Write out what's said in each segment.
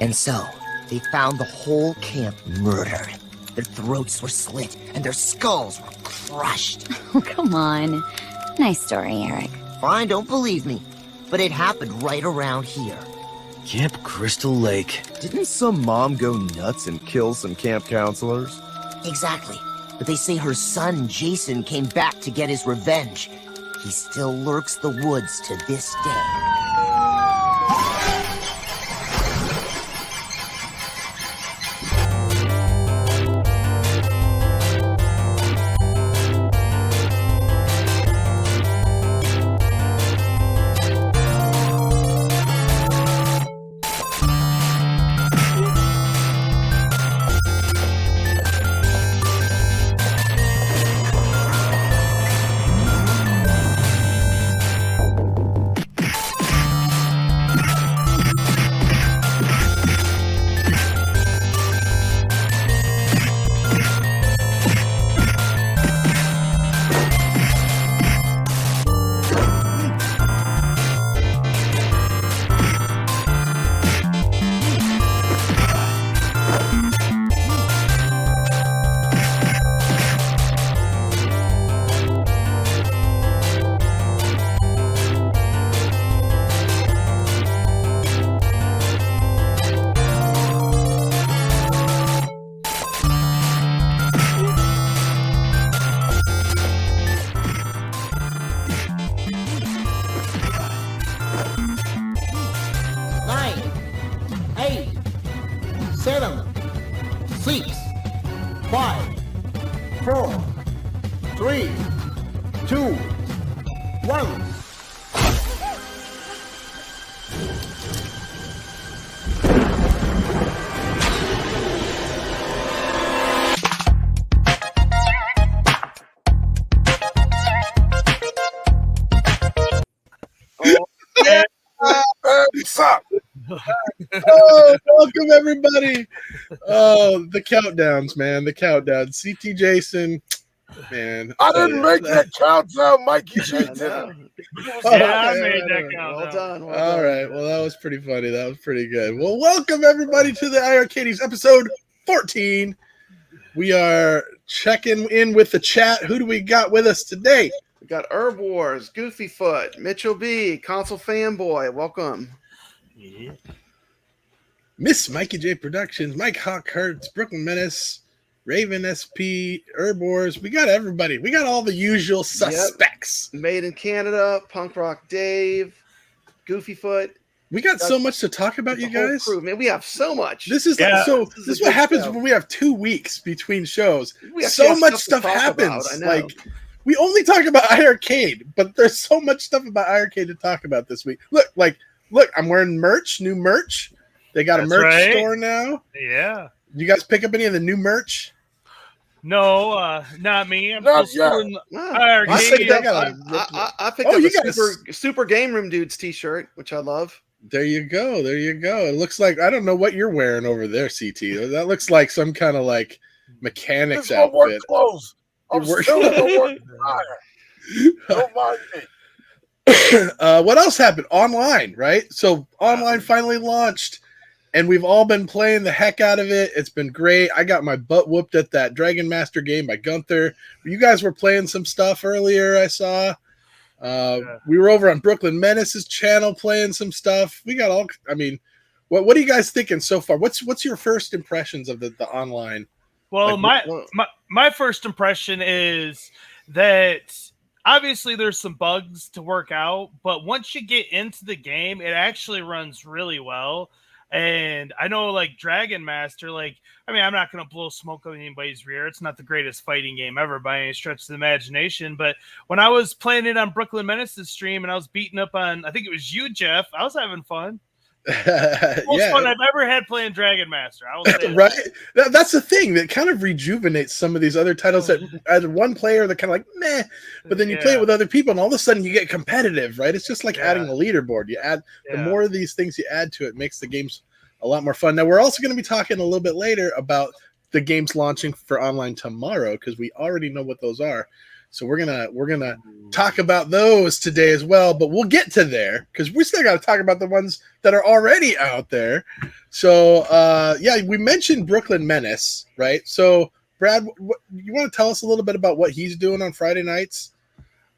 And so, they found the whole camp murdered. Their throats were slit, and their skulls were crushed. Oh, come on. Nice story, Eric. Fine, don't believe me, but it happened right around here. Camp Crystal Lake. Didn't some mom go nuts and kill some camp counselors? Exactly. But they say her son, Jason, came back to get his revenge. He still lurks the woods to this day. Oh, welcome everybody. Oh, the countdowns, man. The countdown. CT Jason, man. I didn't make that countdown, Mikey J. Yeah, I made that countdown. Well done. All right. Well, that was pretty funny. That was pretty good. Well, welcome everybody to the iiRcadians episode 14. We are checking in with the chat. Who do we got with us today? We got Herb Wars, Goofy Foot, Mitchell B, Console Fanboy. Welcome. Yeah. Miss Mikey J Productions, Mike Hawk Hertz, Brooklyn Menace, Raven SP, Herb Wars. We got everybody. We got all the usual suspects. Made in Canada, Punk Rock Dave, Goofy Foot. We got so much to talk about, you guys. Crew. Man, we have so much. This is Yeah. this is what happens when we have 2 weeks between shows. We actually So have much stuff stuff to talk happens. about, I know. Like we only talk about iiRcade, but there's so much stuff about iiRcade to talk about this week. Look, I'm wearing merch, new merch. They got That's a merch right. store now. Yeah. You guys pick up any of the new merch? No, not me. I'm Not still yet. in Wow. iiRcadian. I picked Oh, up you a got super Game Room Dudes t-shirt, which I love. There you go. There you go. It looks like I don't know what you're wearing over there, CT. That looks like some kind of like mechanics This is my work outfit. clothes. I'm Your work- still in the work attire. Don't mind me. What else happened? Online, right? So online finally launched, and we've all been playing the heck out of it. It's been great. I got my butt whooped at that Dragon Master game by Gunther. You guys were playing some stuff earlier, I saw. We were over on Brooklyn Menace's channel playing some stuff. We got all. I mean, what are you guys thinking so far? What's your first impressions of the online? Well, Like, my first impression is that obviously there's some bugs to work out, but once you get into the game, it actually runs really well. And I know, like, Dragon Master, like, I mean, I'm not going to blow smoke on anybody's rear. It's not the greatest fighting game ever by any stretch of the imagination. But when I was playing it on Brooklyn Menace's stream and I was beating up on, I think it was you, Jeff, I was having fun. Most fun I've ever had playing Dragon Master. I will say right? That's the thing that kind of rejuvenates some of these other titles that as one player they're kind of like meh, but then you play it with other people and all of a sudden you get competitive, right? It's just like adding a leaderboard. You add the more of these things you add to it, makes the games a lot more fun. Now we're also going to be talking a little bit later about the games launching for online tomorrow because we already know what those are. So we're gonna talk about those today as well, but we'll get to there because we still got to talk about the ones that are already out there. So yeah, we mentioned Brooklyn Menace, right? So Brad, you want to tell us a little bit about what he's doing on Friday nights?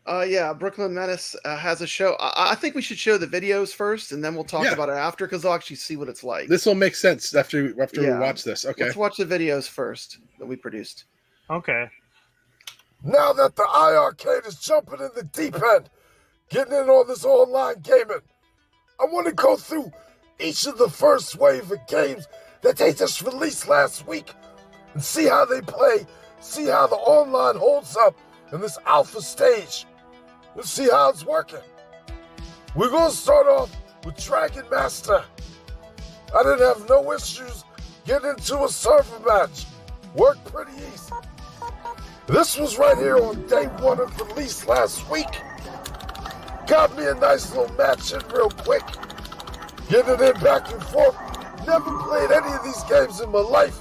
Yeah, Brooklyn Menace has a show. I think we should show the videos first, and then we'll talk about it after, because they'll actually see what it's like. This will make sense after we watch this. Okay, let's watch the videos first that we produced. Okay. Now that the iiRcade is jumping in the deep end, getting in on this online gaming, I want to go through each of the first wave of games that they just released last week and see how they play, see how the online holds up in this alpha stage, and see how it's working. We're going to start off with Dragon Master. I didn't have no issues getting into a server match. Worked pretty easy. This was right here on day one of release last week. Got me a nice little match in real quick. Getting it in back and forth. Never played any of these games in my life,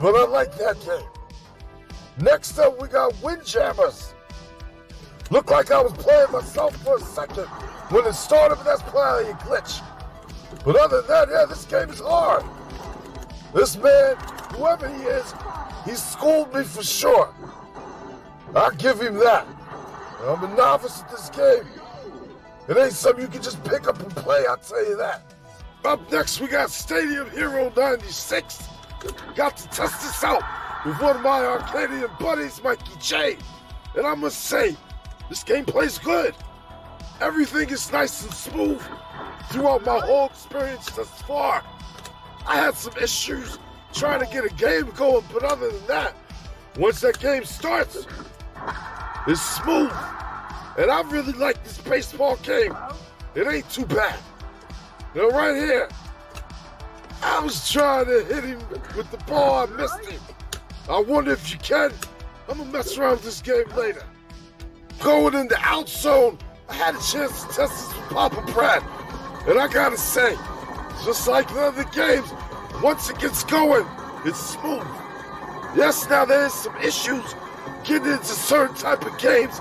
but I like that game. Next up, we got Windjammers. Looked like I was playing myself for a second when it started, but that's probably a glitch. But other than that, yeah, this game is hard. This man, whoever he is, he schooled me for sure. I'll give him that. I'm a novice at this game. It ain't something you can just pick up and play, I'll tell you that. Up next, we got Stadium Hero 96. Got to test this out with one of my iiRcadian buddies, Mikey J. And I must say, this game plays good. Everything is nice and smooth throughout my whole experience thus far. I had some issues trying to get a game going, but other than that, once that game starts, it's smooth. And I really like this baseball game. It ain't too bad. Now right here, I was trying to hit him with the ball, I missed him. I wonder if you can. I'm gonna mess around with this game later. Going in the out zone, I had a chance to test this with Papa Brad. And I gotta say, just like the other games, once it gets going, it's smooth. Yes, now there's some issues getting into certain type of games.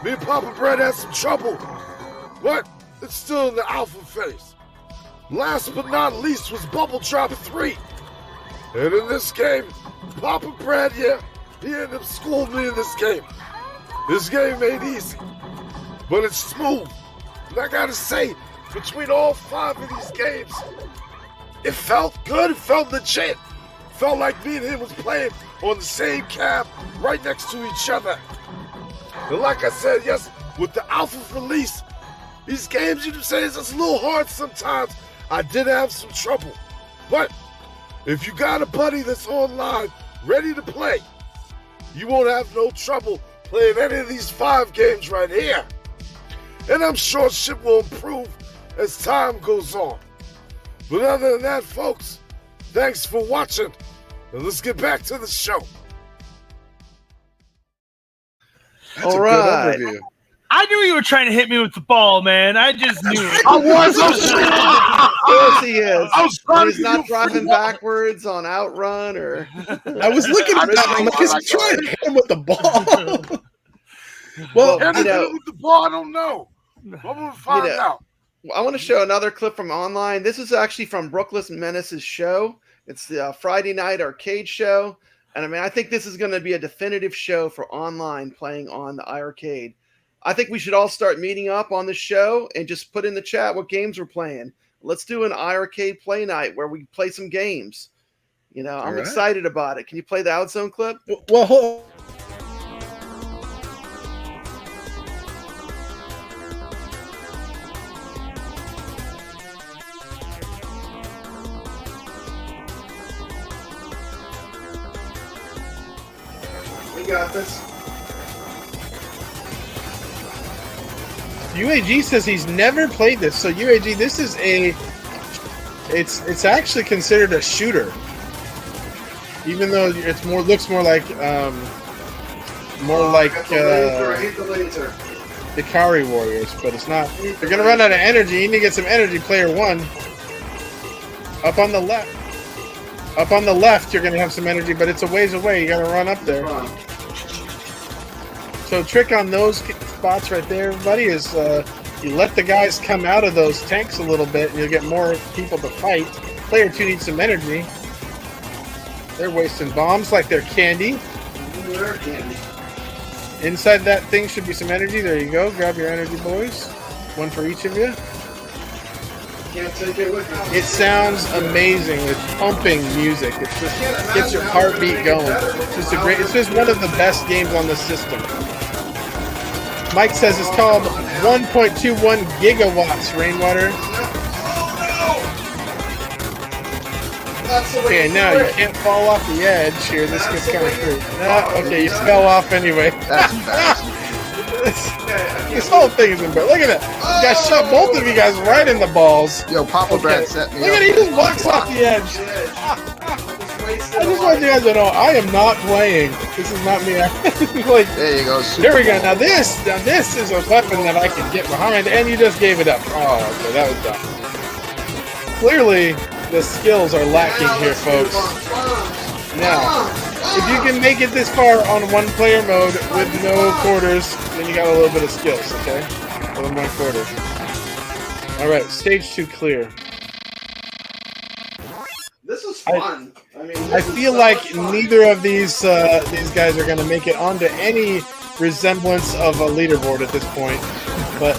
Me and Papa Brad had some trouble, but it's still in the alpha phase. Last but not least was Bubble Drop 3. And in this game, Papa Brad, he ended up schooling me in this game. This game ain't easy, but it's smooth. And I gotta say, between all 5 of these games, it felt good, it felt legit. Felt like me and him was playing on the same cab, right next to each other. And like I said, yes, with the alpha release, these games, you know what I'm saying, it's a little hard sometimes. I did have some trouble. But if you got a buddy that's online, ready to play, you won't have no trouble playing any of these 5 games right here. And I'm sure shit will improve as time goes on. But other than that, folks, thanks for watching. And let's get back to the show. That's All a right. good overview. I knew you were trying to hit me with the ball, man. I just knew it. I was. Of course he is. I was trying He's to not give driving backwards on Outrun or. I was looking at that. I'm like, he's trying to hit him with the ball. Well, Well, you know, with the ball, I don't know. I'm gonna find out. I want to show another clip from online. This is actually from Brooklyn Menace's show. It's the Friday night arcade show. And I mean, I think this is going to be a definitive show for online playing on the iiRcade. I think we should all start meeting up on the show and just put in the chat what games we're playing. Let's do an iiRcade play night where we play some games. You know, I'm excited about it. Can you play the Outzone clip? well, hold on. We got this. UAG says he's never played this. So UAG, this is it's actually considered a shooter, even though it's looks more like the laser. Ikari Warriors, but it's not. They're gonna run out of energy. You need to get some energy, player 1. Up on the left, you're gonna have some energy, but it's a ways away. You gotta run up there. So trick on those spots right there, everybody, is you let the guys come out of those tanks a little bit, and you'll get more people to fight. Player 2 needs some energy. They're wasting bombs like they're candy. They're candy. Inside that thing should be some energy. There you go. Grab your energy, boys. One for each of you. Can't take it with me. It sounds amazing with pumping music. It just gets your heartbeat going. It's just one of the best games on the system. Mike says it's called 1.21 gigawatts, Rainwater. Okay, now you can't fall off the edge here. This gets kind of through. Okay, you fell off anyway. That's embarrassing. This whole thing is embarrassing. Look at that. You guys shot both of you guys right in the balls. Yo, Papa Brad set me Look up. at it, he just walks off the edge. I just want you guys to know, I am not playing. This is not me. Like, There you go. there we go. Now this is a weapon that I can get behind, and you just gave it up. Oh, okay, that was dumb. Clearly, the skills are lacking here, folks. Now, if you can make it this far on one-player mode with no quarters, then you got a little bit of skills, okay? With 1 quarter. All right, stage 2 clear. This is fun. I feel like neither of these guys are going to make it onto any resemblance of a leaderboard at this point, but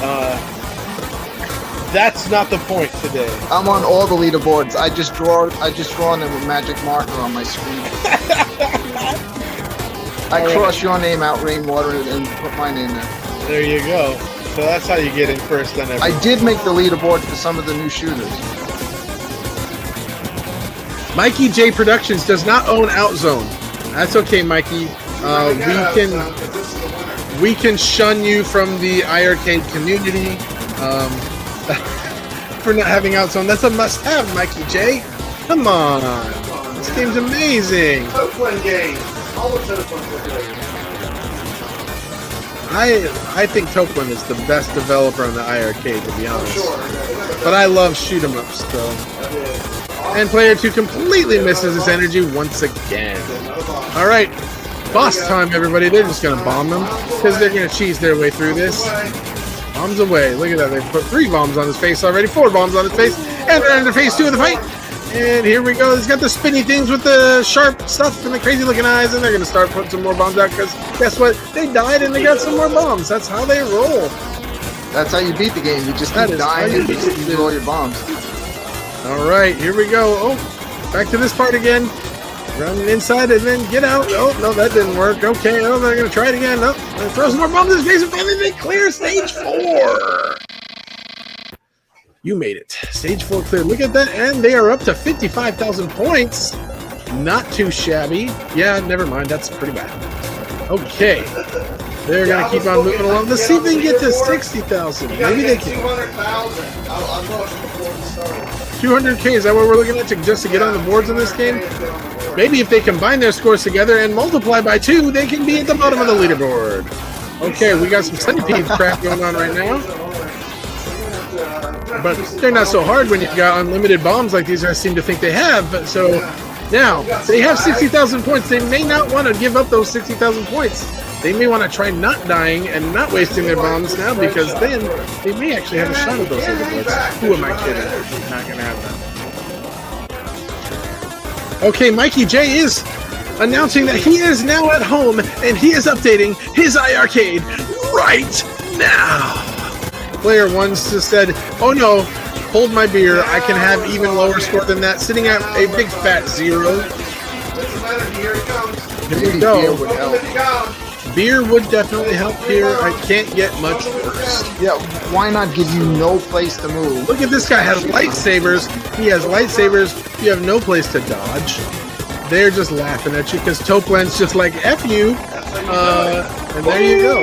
that's not the point today. I'm on all the leaderboards. I just draw them with magic marker on my screen. I cross your name out, Rainwater, and put my name there. There you go. So that's how you get in first on everything. I did make the leaderboard for some of the new shooters. Mikey J Productions does not own OutZone. That's okay, Mikey. We can shun you from the iiRcade community for not having OutZone. That's a must-have, Mikey J. Come on, this game's amazing. Oakland game. All the Oakland games. I think Tokeland is the best developer on the iiRcade, to be honest. Sure. But I love shoot 'em ups, though. And player 2 completely misses his energy once again. All right, boss time, everybody. They're just gonna bomb them because they're gonna cheese their way through this. Bombs away. Look at that. They put 3 bombs on his face already. 4 bombs on his face, and they're into phase 2 of the fight. And here we go. He's got the spinny things with the sharp stuff and the crazy looking eyes, and they're gonna start putting some more bombs out because guess what? They died and they got some more bombs. That's how they roll. That's how you beat the game. You just That keep is how dying you and beat just it. use all your bombs. All right, here we go. Oh, back to this part again. Run inside and then get out. Oh, no, that didn't work. Okay, oh, they're going to try it again. Oh, throw some more bombs in his face and finally they clear stage 4. You made it. Stage 4 clear. Look at that. And they are up to 55,000 points. Not too shabby. Yeah, never mind. That's pretty bad. Okay. They're going to keep on moving along. Let's see if they can get to 60,000. Maybe they can. 200,000. I'm looking before we started. 200K, is that what we're looking at just to get on the boards in this game? Maybe if they combine their scores together and multiply by 2, they can be at the bottom of the leaderboard. Okay, we got some centipede crap going on right now. But they're not so hard when you've got unlimited bombs like these guys seem to think they have. But so now, they have 60,000 points. They may not want to give up those 60,000 points. They may want to try not dying and not wasting their bombs now because then they may actually have a shot at those leaderboards. Who am I kidding? Not going to have that. Okay, Mikey J is announcing that he is now at home and he is updating his iiRcade right now. Player 1 just said, oh no, hold my beer. I can have even lower score than that, sitting at a big fat 0. Here we go. Would help. Beer would definitely help here. I can't get much worse. Yeah, why not give you no place to move? Look at this guy has lightsabers. He has lightsabers. You have no place to dodge. They're just laughing at you because Tokeland's just like, F you. And there you go.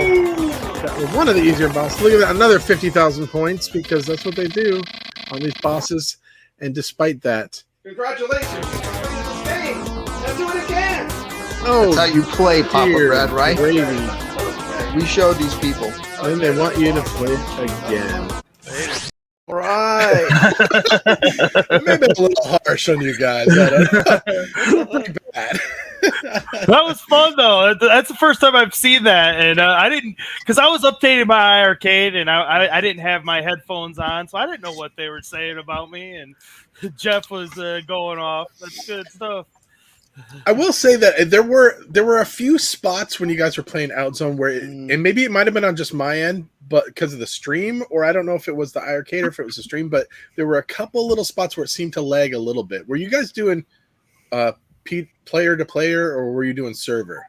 That was one of the easier bosses. Look at that. Another 50,000 points because that's what they do on these bosses. And despite that. Congratulations. Hey, let's do it again. Oh, That's how you play, Papa dear Brad, right? gravy. We showed these people. And they want you to play again. Right. Maybe a little harsh on you guys. Pretty bad. That was fun though. That's the first time I've seen that, and I didn't, because I was updating my iiRcade and I didn't have my headphones on, so I didn't know what they were saying about me. And Jeff was going off. That's good stuff. I will say that there were a few spots when you guys were playing Outzone where, and maybe it might have been on just my end, but because of the stream, or I don't know if it was the iiRcade or if it was the stream, but there were a couple little spots where it seemed to lag a little bit. Were you guys doing player to player, or were you doing server?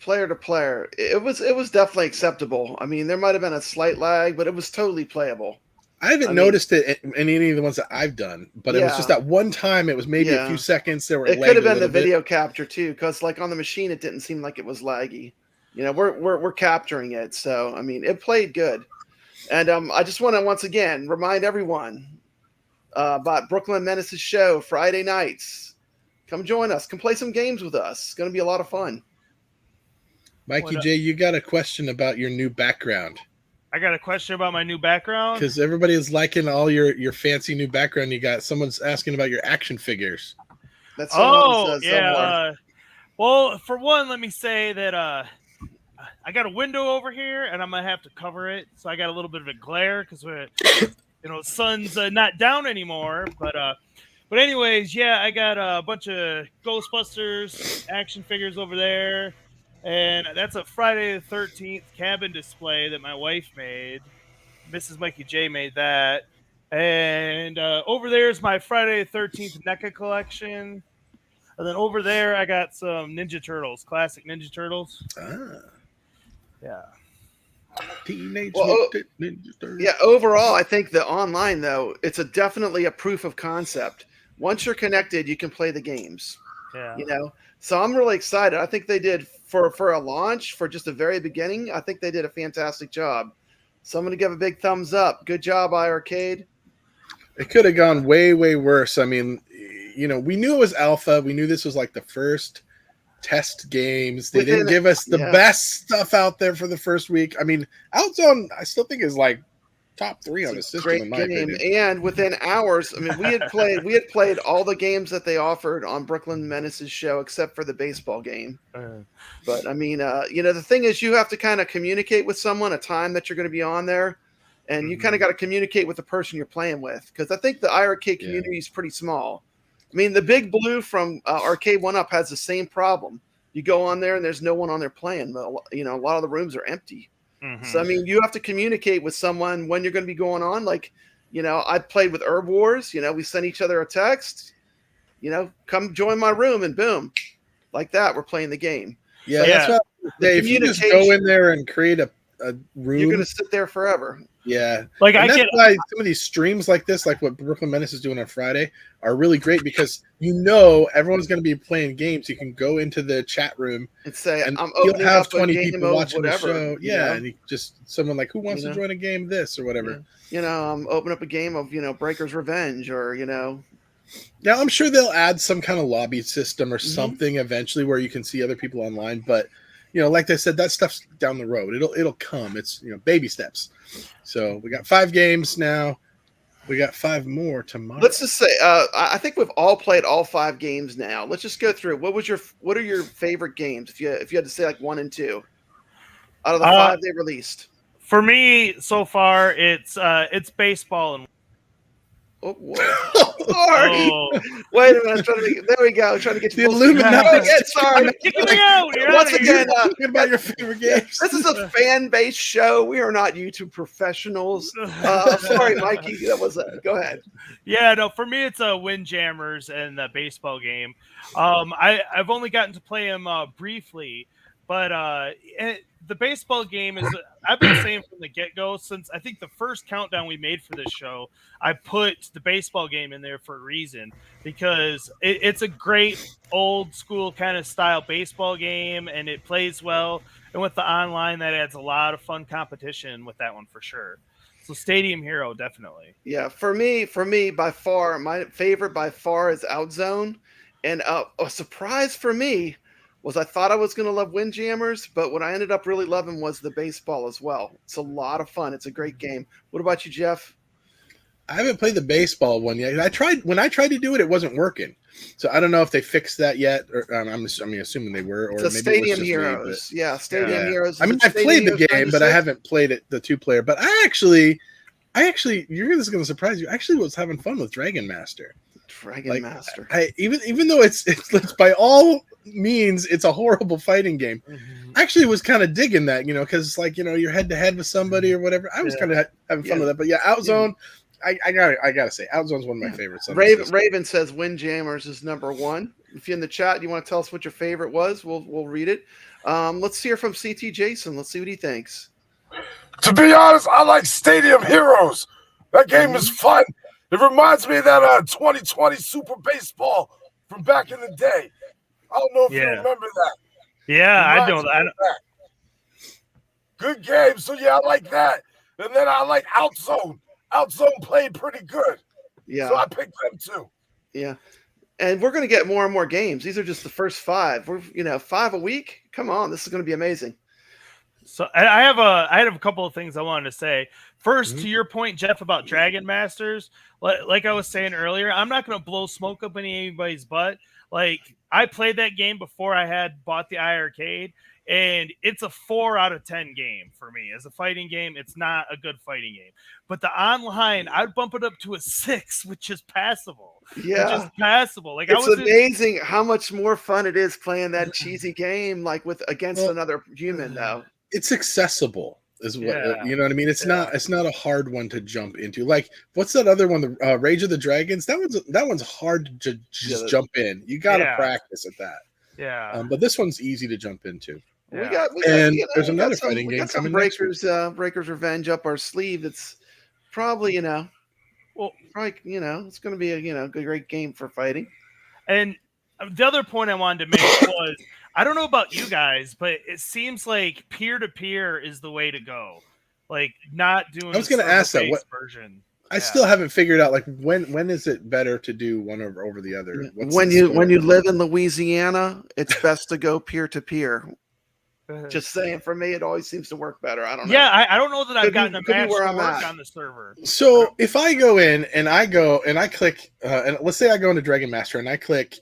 Player to player. It was definitely acceptable. I mean, there might have been a slight lag, but it was totally playable. I haven't noticed it in any of the ones that I've done, but it was just that one time. It was maybe a few seconds. There were. It could have been the video capture too, because like on the machine, it didn't seem like it was laggy. You know, we're capturing it, so I mean, it played good. And I just want to once again remind everyone about Brooklyn Menace's show Friday nights. Come join us. Come play some games with us. It's going to be a lot of fun. Mikey J, you got a question about your new background. I got a question about my new background. Because everybody is liking all your fancy new background you got. Someone's asking about your action figures. That's yeah. Well, for one, let me say that I got a window over here, and I'm gonna have to cover it. So I got a little bit of a glare because sun's not down anymore. But anyways, yeah, I got a bunch of Ghostbusters action figures over there. And that's a Friday the 13th cabin display that my wife made. Mrs. Mikey J made that. And over there is my Friday the 13th NECA collection. And then over there, I got some Ninja Turtles, classic Ninja Turtles. Yeah. Teenage Ninja Turtles. Yeah, overall, I think the online, though, it's definitely a proof of concept. Once you're connected, you can play the games. Yeah. You know? So I'm really excited. I think they did for a launch, for just the very beginning, I think they did a fantastic job. So I'm going to give a big thumbs up. Good job, iiRcade. It could have gone way, way worse. I mean, you know, we knew it was alpha. We knew this was like the first test games. They didn't give us the best stuff out there for the first week. I mean, Outzone, I still think is like top 3 on the system. Great in my game, opinion. and within hours, I mean, we had played all the games that they offered on Brooklyn Menace's show, except for the baseball game. But I mean, you know, the thing is, you have to kind of communicate with someone a time that you're going to be on there, and you kind of got to communicate with the person you're playing with, because I think the iiRcade community is pretty small. I mean, the Big Blue from Arcade 1-Up has the same problem. You go on there and there's no one on there playing. You know, a lot of the rooms are empty. So, I mean, you have to communicate with someone when you're going to be going on. Like, you know, I played with Herb Wars. You know, we sent each other a text. You know, come join my room, and boom, like that, we're playing the game. Yeah, so that's what if you just go in there and create a room, you're going to sit there forever. Yeah, like and that's why some of these streams like this, like what Brooklyn Menace is doing on Friday, are really great, because you know everyone's going to be playing games. You can go into the chat room and say, and "I'm you'll opening have up 20 a game people of watching whatever, the show." Yeah, know? and you just someone like, who wants to join a game this or whatever. You know, open up a game of Breaker's Revenge, or Now I'm sure they'll add some kind of lobby system or something eventually where you can see other people online, but you know, like I said, that stuff's down the road. It'll come. It's, you know, baby steps. So we got 5 games now. We got 5 more tomorrow. Let's just say, I think we've all played all 5 games now. Let's just go through. What are your favorite games? If you had to say like 1 and 2 out of the 5 they released. For me, so far, it's baseball and. Oh, sorry. Wait a minute. There we go. Trying to get you the Illuminati. Sorry. Kicking me out. Once again, talking about your favorite games. This is a fan-based show. We are not YouTube professionals. Sorry, Mikey. That was go ahead. Yeah, no. For me, it's Windjammers and the baseball game. I've only gotten to play them briefly, but the baseball game is, I've been saying from the get-go, since I think the first countdown we made for this show, I put the baseball game in there for a reason, because it's a great old school kind of style baseball game, and it plays well. And with the online, that adds a lot of fun competition with that one for sure. So Stadium Hero, definitely. Yeah, for me, by far, my favorite by far is Outzone. And a surprise for me was I thought I was going to love Windjammers, but what I ended up really loving was the baseball as well. It's a lot of fun. It's a great game. What about you, Jeff? I haven't played the baseball one yet. When I tried to do it, it wasn't working. So I don't know if they fixed that yet, or I'm assuming they were, or It's a maybe Stadium it was just Heroes. me, Yeah, Stadium yeah. Heroes. I mean, I've played the game, but I haven't played it the 2-player. But I actually, this is going to surprise you. I actually was having fun with Dragon Master. Dragon Master. Even though it's by all means it's a horrible fighting game. I actually was kind of digging that, because you're head to head with somebody or whatever. I was kind of having fun with that. But yeah, Outzone. I gotta say, Outzone's one of my favorites. Raven says Windjammers is number 1. If you're in the chat, you want to tell us what your favorite was, we'll read it. Let's hear from CT Jason. Let's see what he thinks. To be honest, I like Stadium Heroes. That game is fun. It reminds me of that 2020 Super Baseball from back in the day. I don't know if you remember that. Yeah, I know that. Good game. So yeah, I like that. And then I like Outzone. Outzone played pretty good. Yeah. So I picked them too. Yeah. And we're going to get more and more games. These are just the first 5. We're 5 a week. Come on, this is going to be amazing. So I have a couple of things I wanted to say. First, to your point, Jeff, about Dragon Masters, like I was saying earlier, I'm not going to blow smoke up anybody's butt. Like, I played that game before I had bought the iiRcade, and it's a 4 out of 10 game for me. As a fighting game, it's not a good fighting game. But the online, I'd bump it up to a 6, which is passable. Yeah. Which is passable. Like, it's amazing how much more fun it is playing that cheesy game, like against another human, though. It's accessible, is what you know what I mean. It's not a hard one to jump into. Like, what's that other one? The Rage of the Dragons. That one's hard to just jump in. You got to practice at that. Yeah. But this one's easy to jump into. We got there's another fighting game coming. Breakers Revenge up our sleeve. That's probably it's going to be a great game for fighting. And the other point I wanted to make was, I don't know about you guys, but it seems like peer-to-peer is the way to go. Like, not doing. I was going to ask that. What version? I still haven't figured out. Like, when is it better to do one over the other? When you live in Louisiana, it's best to go peer-to-peer. Just saying, for me, it always seems to work better. I don't know. Yeah, I don't know that I've gotten a match to work on the server. So if I go in and I click, and let's say I go into Dragon Master and I click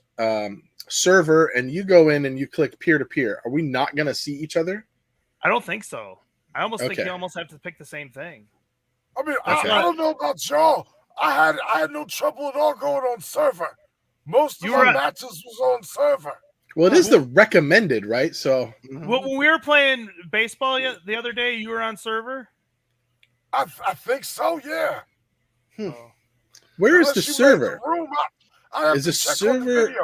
server, and you go in and you click peer-to-peer, are we not going to see each other? I don't think so. I almost think you almost have to pick the same thing. I mean, I don't know about y'all. I had no trouble at all going on server. Most of my matches was on server. Well, it is the recommended, right? So when we were playing baseball the other day, you were on server? I think so, yeah. Where is the server? Is the server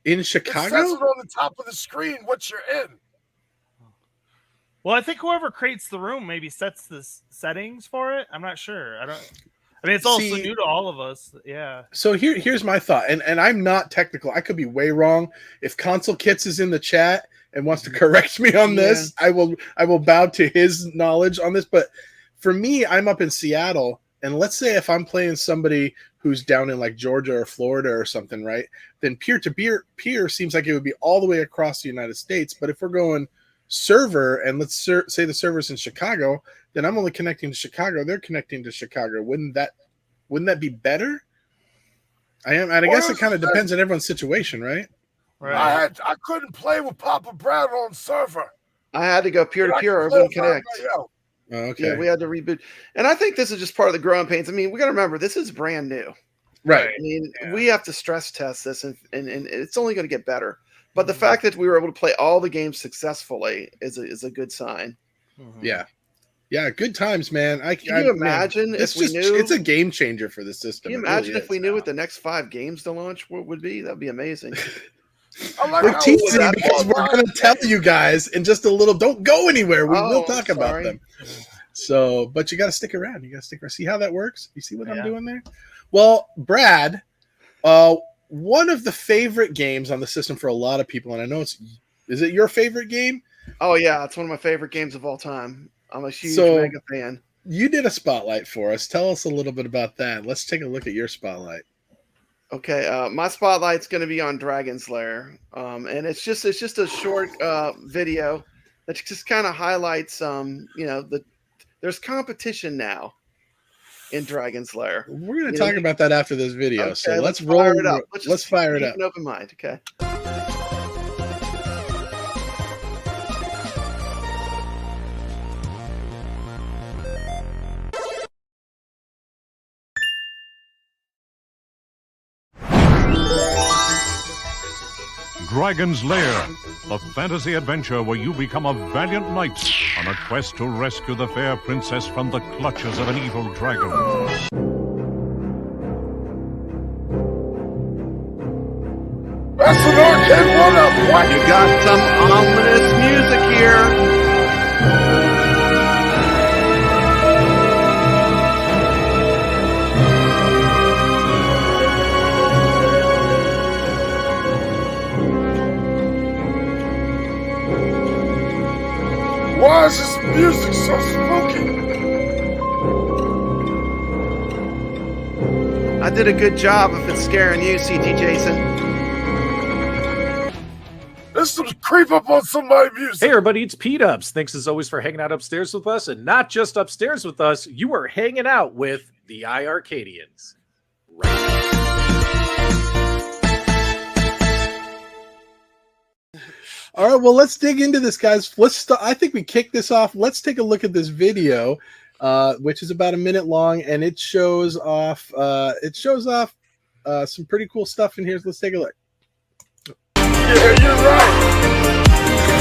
in Chicago? It says it on the top of the screen what you're in. Well, I think whoever creates the room maybe sets the settings for it. I'm not sure. I mean, it's also new to all of us. Yeah. So here's my thought, and I'm not technical. I could be way wrong. If Console Kits is in the chat and wants to correct me on this, I will bow to his knowledge on this. But for me, I'm up in Seattle, and let's say if I'm playing somebody who's down in like Georgia or Florida or something, right? Then peer seems like it would be all the way across the United States. But if we're going server, and let's say the server's in Chicago, then I'm only connecting to Chicago. They're connecting to Chicago. Wouldn't that be better? I guess it kind of depends on everyone's situation, right? Right. I couldn't play with Papa Brown on server. I had to go peer-to-peer. I wouldn't connect. Okay. Yeah, we had to reboot. And I think this is just part of the growing pains. I mean, we got to remember, this is brand new. Right. I mean, we have to stress test this, and it's only going to get better. But the fact that we were able to play all the games successfully is a good sign. Yeah. Yeah, good times, man. Can you imagine if we knew? It's a game changer for the system. Can you imagine if we knew what the next 5 games to launch would be? That'd be amazing. We're teasing because we're going to tell you guys in just a little. Don't go anywhere. We will talk about them. So, but you got to stick around. See how that works? You see what I'm doing there? Well, Brad, one of the favorite games on the system for a lot of people, and I know is it your favorite game? Oh yeah, it's one of my favorite games of all time. I'm a huge mega fan. You did a spotlight for us. Tell us a little bit about that. Let's take a look at your spotlight. Okay, my spotlight's going to be on Dragon's Lair, and it's just a short video that just kind of highlights, there's competition now. in Dragon's Lair. We're going to talk about that after this video. Okay, So let's fire roll it up. Let's fire it keep up. An open mind, okay? Dragon's Lair, a fantasy adventure where you become a valiant knight on a quest to rescue the fair princess from the clutches of an evil dragon. That's an arcade one-up. What? You got some ominous music here. Why is this music so spooky? I did a good job if it's scaring you, CT Jason. There's some creep up on somebody's music. Hey everybody, it's PDubs. Thanks as always for hanging out upstairs with us, and not just upstairs with us. You are hanging out with the iiRcadians. All right, well, let's dig into this, guys. I think we kick this off. Let's take a look at this video, which is about a minute long, and it shows off. Some pretty cool stuff in here. So let's take a look. Yeah, you're right.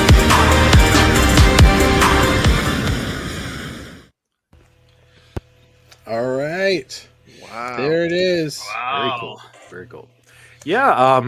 All right. Wow. There it is. Wow. Very cool. Very cool. Yeah.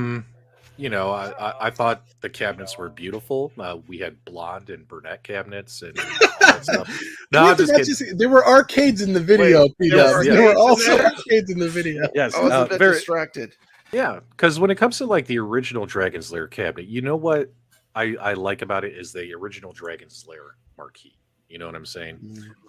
You know, I thought the cabinets were beautiful. We had blonde and brunette cabinets and all that stuff. No, I'm just kidding. There were arcades in the video. Wait, There were also there? arcades in the video. Yes. I was a bit very, distracted. yeah, because when it comes to like the original Dragon's Lair cabinet, you know what I like about it is the original Dragon's Lair marquee. You know what I'm saying?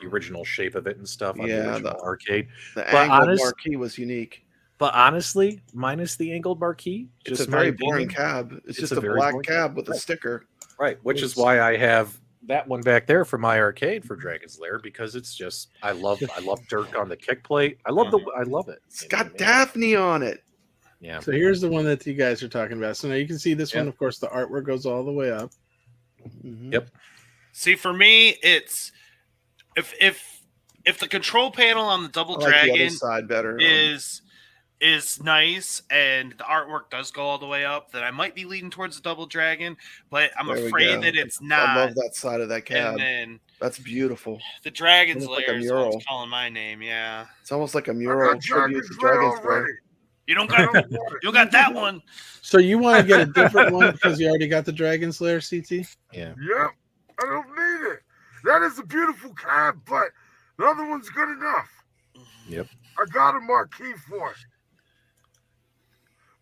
The original shape of it and stuff on the Yeah, original arcade. The But angled marquee was unique. But honestly, minus the angled marquee, It's just a very my boring opinion, cab. It's just a a very black boring cab with a Right. sticker. Right, which is why I have that one back there for my arcade for Dragon's Lair, because it's just I love Dirk on the kick plate. I love it. It's got Daphne on it. Yeah. So here's the one that you guys are talking about. So now you can see this Yeah. one. Of course, the artwork goes all the way up. Yep. See, for me, it's if the control panel on the Double I like the other Dragon side better. is nice and the artwork does go all the way up, then I might be leaning towards the Double Dragon, but I'm There we afraid go. that it's I not. love that side of that cab. And then That's beautiful. the Dragon's It looks like a Lair is mural. what's calling my name. Yeah, It's almost like a I mural got tribute to Dragon's Lair Dragon's Lair. already. you don't got you got that one. So you want to get a different one because you already got the Dragon's Lair, CT? Yeah. Yep, I don't need it. That is a beautiful cab, but the other one's good enough. Yep. I got a marquee for it.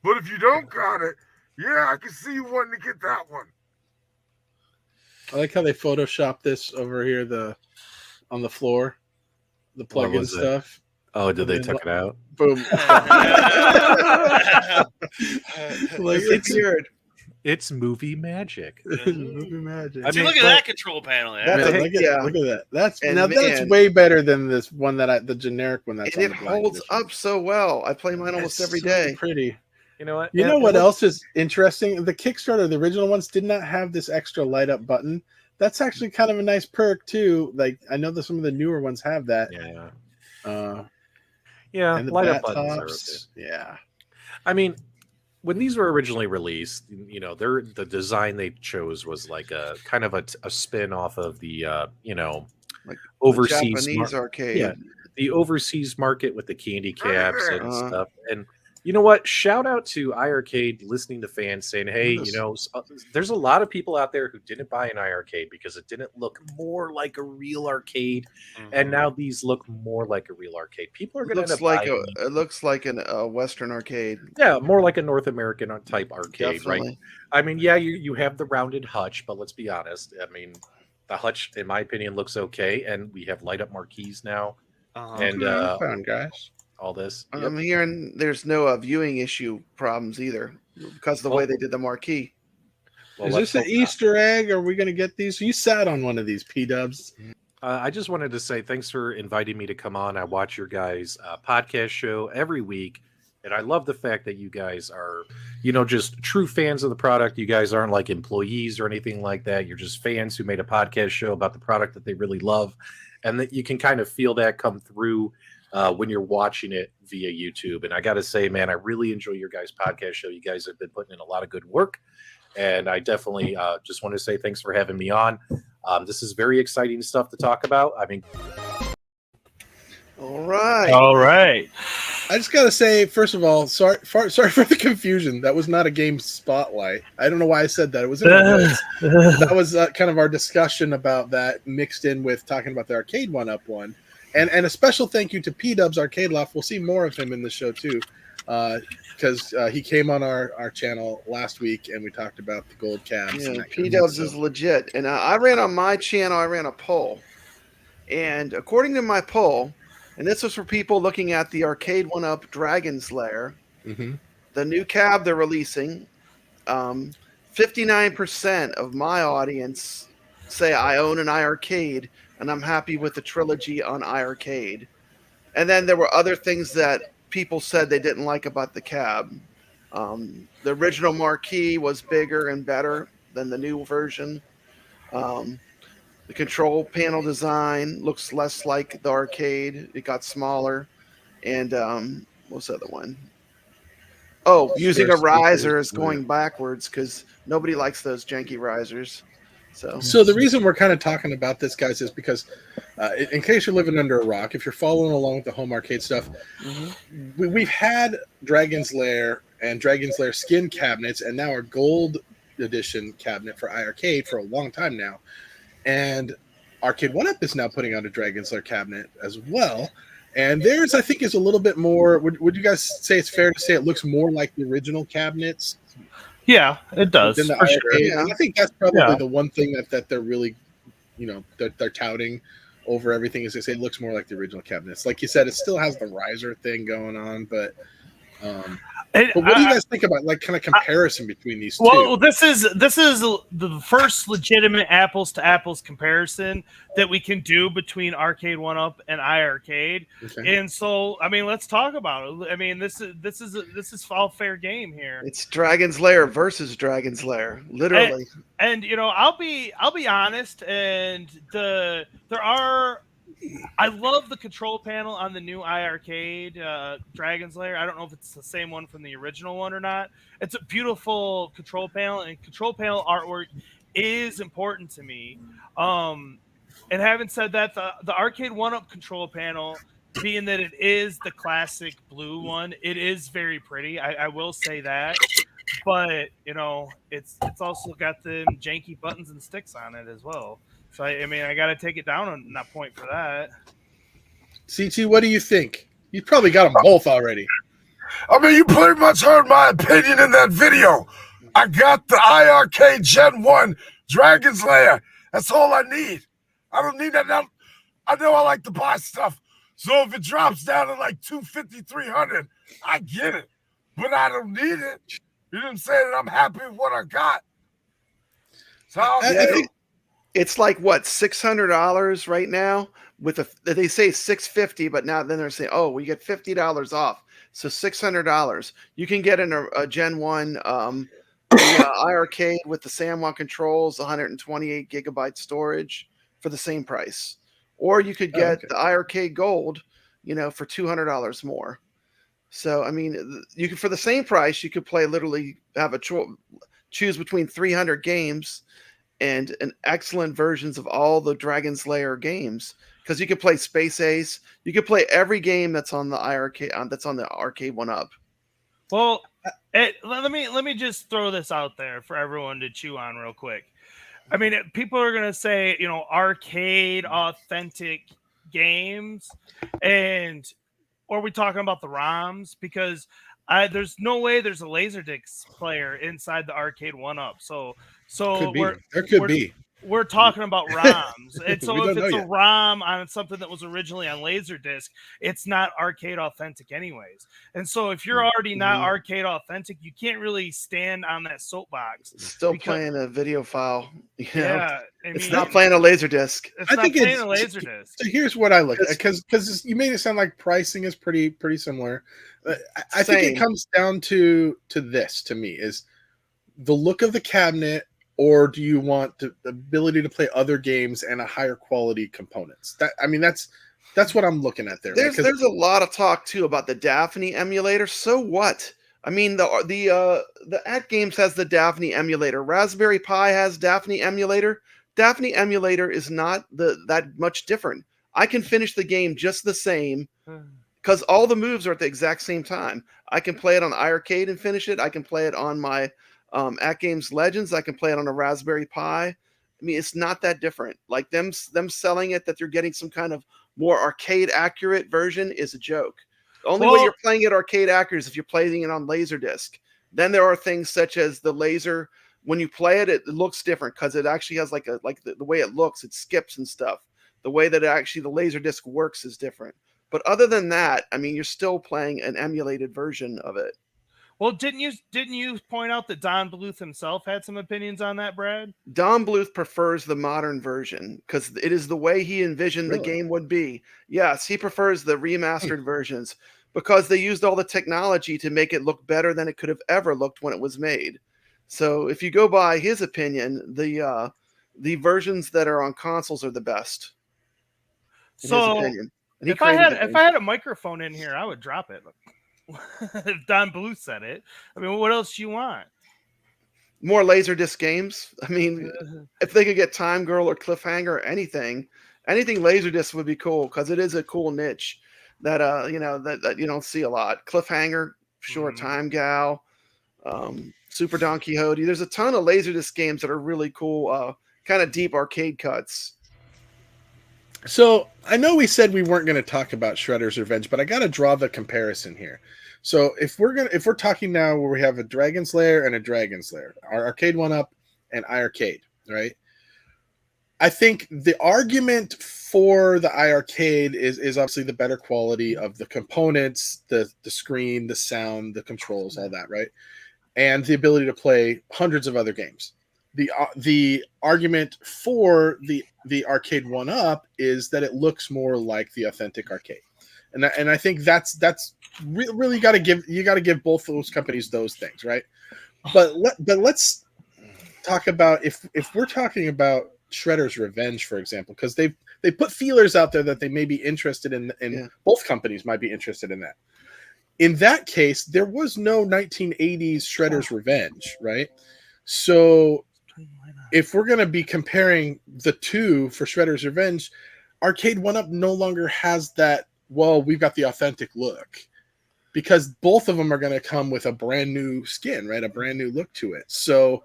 But if you don't got it, yeah, I can see you wanting to get that one. I like how they photoshopped this over here, on the floor, the plug-in was it? stuff. Oh, did they tuck it out? Boom. Like It's weird. It's movie magic. movie magic. I See, mean, look at but- that control panel. Yeah. That's Man, a- look at yeah. look at that. That's And that's man- way better than this one the generic one that's And on it the blind holds edition. up so well. I play mine almost It's every so day. Pretty. You know what? You Yeah, know it what looks- else is interesting? The Kickstarter, the original ones did not have this extra light up button. That's actually kind of a nice perk too. Like I know that some of the newer ones have that. Yeah. And the Light bat up buttons are okay. tops. Yeah. I mean, when these were originally released, you know, the design they chose was like a kind of a spin off of the Like overseas Japanese arcade. yeah, the overseas market with the candy caps and Uh-huh. stuff. And you know what? Shout out to iiRcade listening to fans saying, "Hey, Yes. you know, there's a lot of people out there who didn't buy an iiRcade because it didn't look more like a real arcade, and now these look more like a real arcade. People are It going to looks end up like buying it looks like a Western arcade. yeah, more like a North American type arcade, right? Definitely. I mean, yeah, you have the rounded hutch, but let's be honest. I mean, the hutch, in my opinion, looks okay, and we have light up marquees now, and Fun, guys. all this. I'm hearing there's no viewing issue problems either because of the way they did the marquee. Well, Is let's this an hope not. Easter egg? Are we going to get these? You sat on one of these PDubs. I just wanted to say thanks for inviting me to come on. I watch your guys' podcast show every week, and I love the fact that you guys are, just true fans of the product. You guys aren't like employees or anything like that. You're just fans who made a podcast show about the product that they really love, and that you can kind of feel that come through when you're watching it via YouTube. And I got to say, man, I really enjoy your guys' podcast show. You guys have been putting in a lot of good work. And I definitely just want to say thanks for having me on. This is very exciting stuff to talk about. I mean, all right. I just gotta say, first of all, sorry for the confusion. That was not a game spotlight. I don't know why I said that. It was in that was kind of our discussion about that mixed in with talking about the Arcade 1-Up one. And a special thank you to PDubs Arcade Loft. We'll see more of him in the show too. Because he came on our channel last week and we talked about the gold cabs. Yeah, PDubs is legit. And I ran on my channel, I ran a poll. And according to my poll, and this was for people looking at the Arcade 1-Up Dragon's Lair, the new cab they're releasing, 59% of my audience say I own an iiRcade and I'm happy with the trilogy on iiRcade. And then there were other things that people said they didn't like about the cab. The original marquee was bigger and better than the new version. The control panel design looks less like the arcade. It got smaller. And what's the other one? Oh, using a riser is going backwards because nobody likes those janky risers. So the reason we're kind of talking about this, guys, is because in case you're living under a rock, if you're following along with the home arcade stuff, we've had Dragon's Lair and Dragon's Lair skin cabinets and now our gold edition cabinet for iiRcade for a long time now. And Arcade 1-Up is now putting out a Dragon's Lair cabinet as well. And theirs, I think, is a little bit more... Would you guys say it's fair to say it looks more like the original cabinets? Yeah, it does. For sure. Yeah. I think that's probably the one thing that they're really, they're touting over everything is they say it looks more like the original cabinets. Like you said, it still has the riser thing going on, but what do you guys think about kind of comparison between these two? Well, this is the first legitimate apples to apples comparison that we can do between Arcade 1-Up and iiRcade. Okay. And so, I mean, let's talk about it. I mean, this is all fair game here. It's Dragon's Lair versus Dragon's Lair, literally. And I'll be honest, and I love the control panel on the new iiRcade Dragon's Lair. I don't know if it's the same one from the original one or not. It's a beautiful control panel, and control panel artwork is important to me. And having said that, the Arcade 1-Up control panel, being that it is the classic blue one, it is very pretty. I will say that. But, it's also got the janky buttons and sticks on it as well. So, I mean, I got to take it down on that point for that. CT, what do you think? You probably got them both already. I mean, you pretty much heard my opinion in that video. I got the iiRcade Gen 1 Dragon's Lair. That's all I need. I don't need that. I know I like to buy stuff. So if it drops down to like $250, $300, I get it. But I don't need it. You know what I'm saying? I'm happy with what I got. So I think it's like what, $600 right now with they say $650, but now then they're saying, oh, we get $50 off. So $600. You can get a Gen 1 iiRcade with the SAM1 controls, 128 gigabyte storage for the same price. Or you could get the iiRcade Gold, for $200 more. So, I mean, you could, for the same price, you could literally have choose between 300 games and excellent versions of all the Dragon's Lair games, because you could play Space Ace, you could play every game that's on the iiRcade, that's on the Arcade 1-Up. Well, let me just throw this out there for everyone to chew on real quick. I mean, people are gonna say, arcade authentic games, or are we talking about the ROMs? Because there's no way there's a Laserdisc player inside the Arcade 1-Up. So there could be. we're talking about ROMs. And so We if don't it's know a yet. ROM on something that was originally on Laserdisc, it's not arcade authentic anyways. And so if you're already not arcade authentic, you can't really stand on that soapbox. Still playing a video file. You know? Yeah. I It's mean, not playing a Laserdisc. It's I not think playing it's a Laserdisc. So here's what I look at, because you made it sound like pricing is pretty similar. I think it comes down to this to me is the look of the cabinet, or do you want the ability to play other games and a higher quality components? That's what I'm looking at there. There's a lot of talk too about the Daphne emulator. So what? I mean, the At Games has the Daphne emulator. Raspberry Pi has Daphne emulator. Daphne emulator is not that much different. I can finish the game just the same because all the moves are at the exact same time. I can play it on iiRcade and finish it. I can play it on my At Games Legends. I can play it on a Raspberry Pi. I mean, it's not that different. Like them selling it that they're getting some kind of more arcade accurate version is a joke. The only way you're playing it arcade accurate is if you're playing it on Laserdisc. Then there are things such as the laser. When you play it, it looks different because it actually has the way it looks. It skips and stuff. The way that actually the Laserdisc works is different. But other than that, I mean, you're still playing an emulated version of it. Well, didn't you point out that Don Bluth himself had some opinions on that, Brad? Don Bluth prefers the modern version because it is the way he envisioned the game would be. Yes, he prefers the remastered versions because they used all the technology to make it look better than it could have ever looked when it was made. So if you go by his opinion, the versions that are on consoles are the best. So if I had a microphone in here, I would drop it. If Don Bluth said it, I mean, what else do you want? More Laserdisc games. I mean, if they could get Time Girl or Cliffhanger or anything Laserdisc would be cool because it is a cool niche that that you don't see a lot. Cliffhanger, sure, Time Gal, Super Don Quixote. There's a ton of Laserdisc games that are really cool, kind of deep arcade cuts. So I know we said we weren't going to talk about Shredder's Revenge, but I got to draw the comparison here. So if we're talking now where we have a Dragon's Lair and a Dragon's Lair, our arcade 1-up and iiRcade, right? I think the argument for the iiRcade is obviously the better quality of the components, the screen, the sound, the controls, all that, right? And the ability to play hundreds of other games. The argument for the arcade 1-up is that it looks more like the authentic arcade, and I think that's really got to give both those companies those things, right? But let's talk about if we're talking about Shredder's Revenge, for example, because they put feelers out there that they may be interested in both companies might be interested in that. In that case, there was no 1980s Shredder's Revenge, right? So if we're going to be comparing the two for Shredder's Revenge, Arcade 1-up no longer has that, well, we've got the authentic look, because both of them are going to come with a brand new skin, right? A brand new look to it. So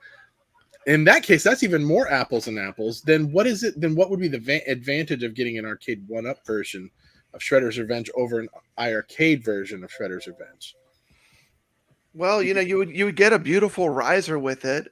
in that case, that's even more apples and apples. Then what is it? Then what would be the advantage of getting an Arcade 1-up version of Shredder's Revenge over an iiRcade version of Shredder's Revenge? Well, you would get a beautiful riser with it.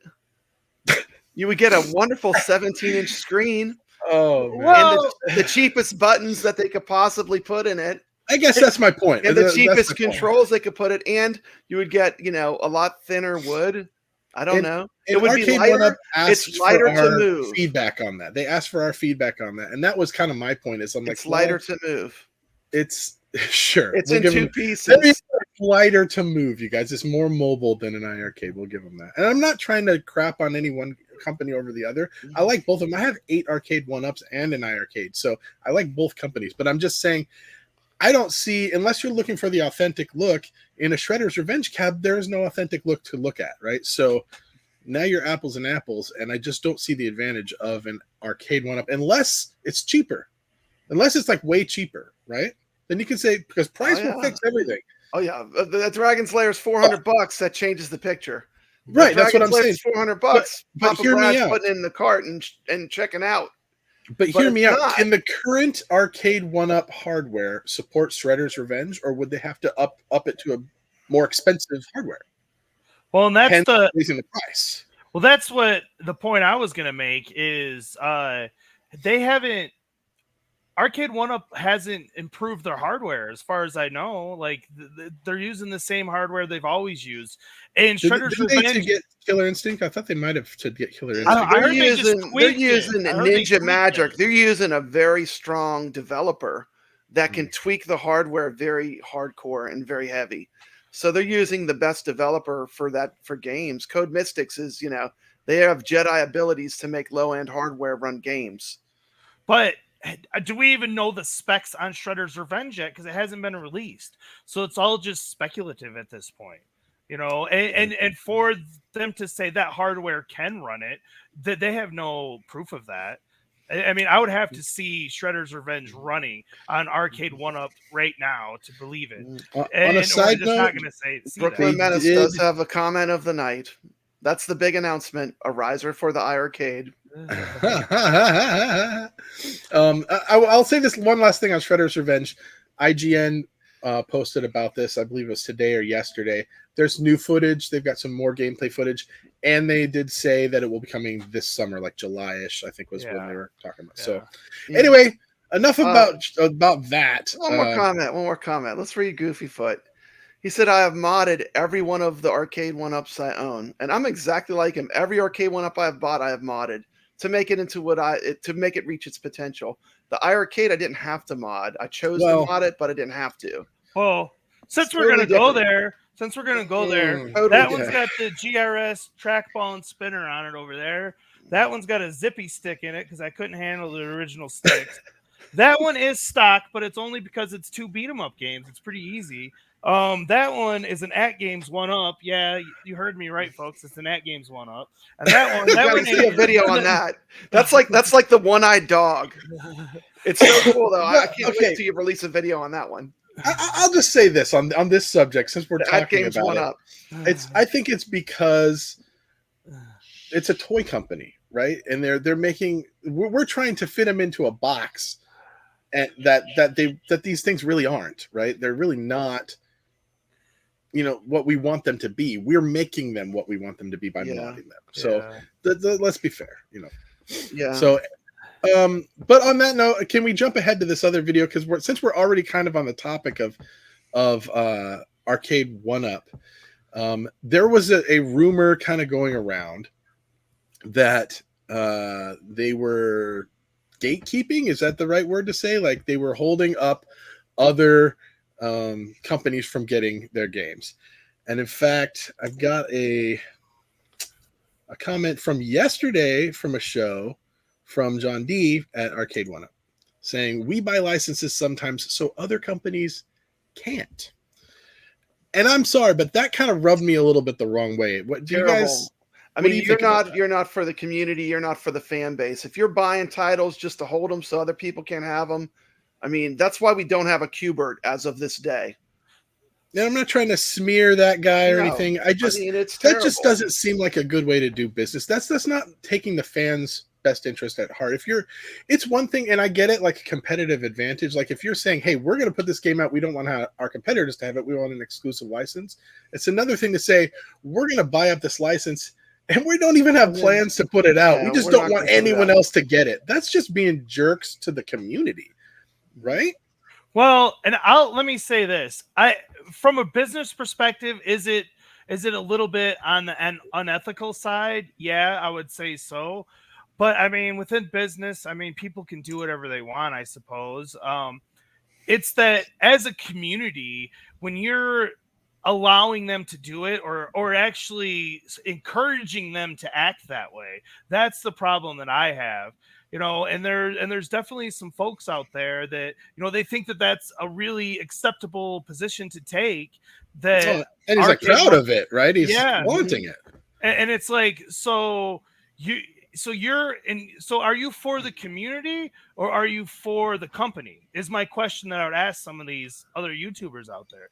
You would get a wonderful 17-inch screen. Oh, man. And the cheapest buttons that they could possibly put in it. I guess that's my point. And the cheapest controls they could put it, and you would get, a lot thinner wood. I don't know. It would be lighter. It's lighter to move. Feedback on that. They asked for our feedback on that, and that was kind of my point. Is it's lighter to move. It's sure. It's in two pieces. It's lighter to move, you guys. It's more mobile than an iiRcade. We'll give them that. And I'm not trying to crap on any one company over the other. I like both of them. I have 8 Arcade 1-ups and an iiRcade, so I like both companies. But I'm just saying, I don't see, unless you're looking for the authentic look in a Shredder's Revenge cab, there is no authentic look to look at, right? So now you're apples and apples, and I just don't see the advantage of an Arcade 1-up unless it's cheaper, unless it's like way cheaper, right? Then you can say, because price will fix everything. Oh yeah, the Dragon's Lair is $400. That changes the picture. Right, that's what I'm saying. $400. But hear me out. Putting it in the cart and checking out. But hear me out. Can the current Arcade 1-up hardware support Shredder's Revenge, or would they have to up it to a more expensive hardware? Well, and that's raising the price. Well, that's what the point I was gonna make is they haven't Arcade One Up hasn't improved their hardware as far as I know. Like they're using the same hardware they've always used. And Shredder's Didn't they Revenge to get Killer Instinct? I thought they might have to get Killer I Instinct. heard They're they just using tweaked it. I heard they Ninja tweaked Magic. it. They're using a very strong developer that can tweak the hardware very hardcore and very heavy. So they're using the best developer for games. Code Mystics is, they have Jedi abilities to make low-end hardware run games. But do we even know the specs on Shredder's Revenge yet? Because it hasn't been released. So it's all just speculative at this point. And for them to say that hardware can run it, that they have no proof of that. I mean, I would have to see Shredder's Revenge running on Arcade One Up right now to believe it. On a side note, not going to see Brooklyn that. Menace does have a comment of the night. That's the big announcement. A riser for the iiRcade. I'll say this one last thing on Shredder's Revenge. IGN posted about this. I believe it was today or yesterday. There's new footage. They've got some more gameplay footage, and they did say that it will be coming this summer, like July-ish, I think was when they were talking about. So anyway, enough about that. One more comment. Let's read Goofyfoot. He said, I have modded every one of the Arcade One-Ups I own. And I'm exactly like him. Every Arcade One-Up I have bought, I have modded to make it into to make it reach its potential. The iiRcade, I didn't have to mod. I chose to mod it, but I didn't have to. Well, since we're going to go there, that one's got the GRS trackball and spinner on it over there. That one's got a zippy stick in it because I couldn't handle the original sticks. That one is stock, but it's only because it's 2 beat-em-up games. It's pretty easy. That one is an @Games 1-Up. Yeah, you heard me right, folks. It's an @Games 1-Up. And that one, see a video on that. That's like the one-eyed dog. It's so cool though. I can't wait till you release a video on that one. I'll just say this on this subject since we're talking about it. I think it's because it's a toy company, right? And they're making we're trying to fit them into a box, and that these things really aren't, right? They're really not. What we want them to be. We're making them what we want them to be by modding them. So let's be fair. Yeah. So. But on that note, can we jump ahead to this other video? Because since we're already kind of on the topic of Arcade One Up, there was a rumor kind of going around that they were gatekeeping. Is that the right word to say? Like they were holding up other companies from getting their games. And in fact, I've got a comment from yesterday from a show from John D at Arcade One Up saying, we buy licenses sometimes so other companies can't. And I'm sorry, but that kind of rubbed me a little bit the wrong way. What do you guys? I mean, you're not for the community. You're not for the fan base. If you're buying titles just to hold them so other people can't have them, I mean, that's why we don't have a Q*bert as of this day. And I'm not trying to smear that guy or anything. That just doesn't seem like a good way to do business. That's not taking the fans' best interest at heart. It's one thing, and I get it, like a competitive advantage. Like if you're saying, hey, we're going to put this game out, we don't want our competitors to have it, we want an exclusive license. It's another thing to say, we're going to buy up this license and we don't even have plans to put it out. We just don't want anyone else to get it. That's just being jerks to the community, right? Well, and let me say this. From a business perspective, is it a little bit on the unethical side? Yeah, I would say so. But I mean, within business, I mean, people can do whatever they want, I suppose. It's that as a community, when you're allowing them to do it or actually encouraging them to act that way, that's the problem that I have. And there's definitely some folks out there that, they think that that's a really acceptable position to take. And he's like proud of it, right? He's wanting it. And it's like, so are you for the community or are you for the company? Is my question that I would ask some of these other YouTubers out there.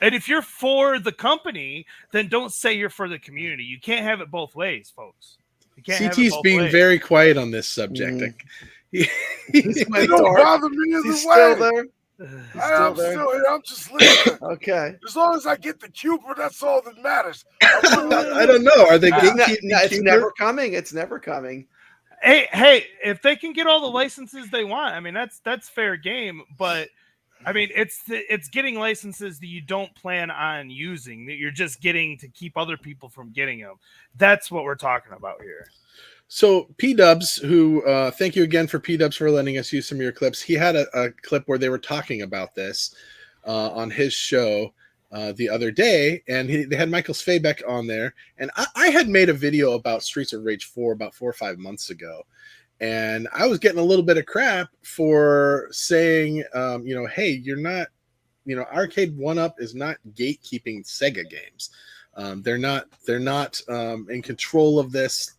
And if you're for the company, then don't say you're for the community. You can't have it both ways, folks. CT's being very quiet on this subject. It don't bother me either way. I'm there? still here. I'm just listening. Okay. As long as I get the Cooper, that's all that matters. I don't know. Are they gatekeeping? It's never coming. It's never coming. Hey, if they can get all the licenses they want, I mean that's fair game. But I mean it's getting licenses that you don't plan on using, that you're just getting to keep other people from getting them. That's what we're talking about here. So PDubs, who thank you again for PDubs for letting us use some of your clips. He had a clip where they were talking about this on his show the other day, and they had Michael Svabeck on there. And I had made a video about Streets of Rage 4 about 4 or 5 months ago, and I was getting a little bit of crap for saying, hey, you're not, Arcade 1-Up is not gatekeeping Sega games. They're not in control of this.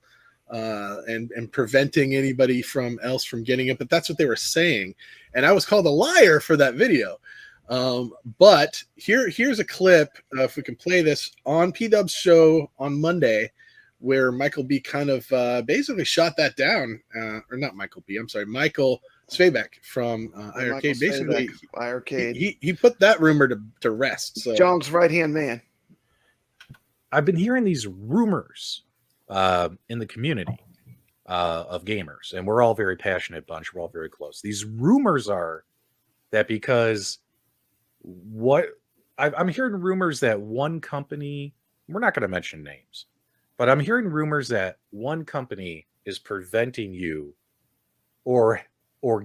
And preventing anybody else from getting it, but that's what they were saying, and I was called a liar for that video. But here's a clip, if we can play this, on PDubs show on Monday, where Michael B kind of basically shot that down, or not Michael B, I'm sorry, Michael Svabeck from iiRcade. Basically, iiRcade. He put that rumor to rest. So John's right-hand man. I've been hearing these rumors in the community of gamers, and we're all very passionate bunch. We're all very close. These rumors are that because I'm hearing rumors that one company, we're not going to mention names, but I'm hearing rumors that one company is preventing you or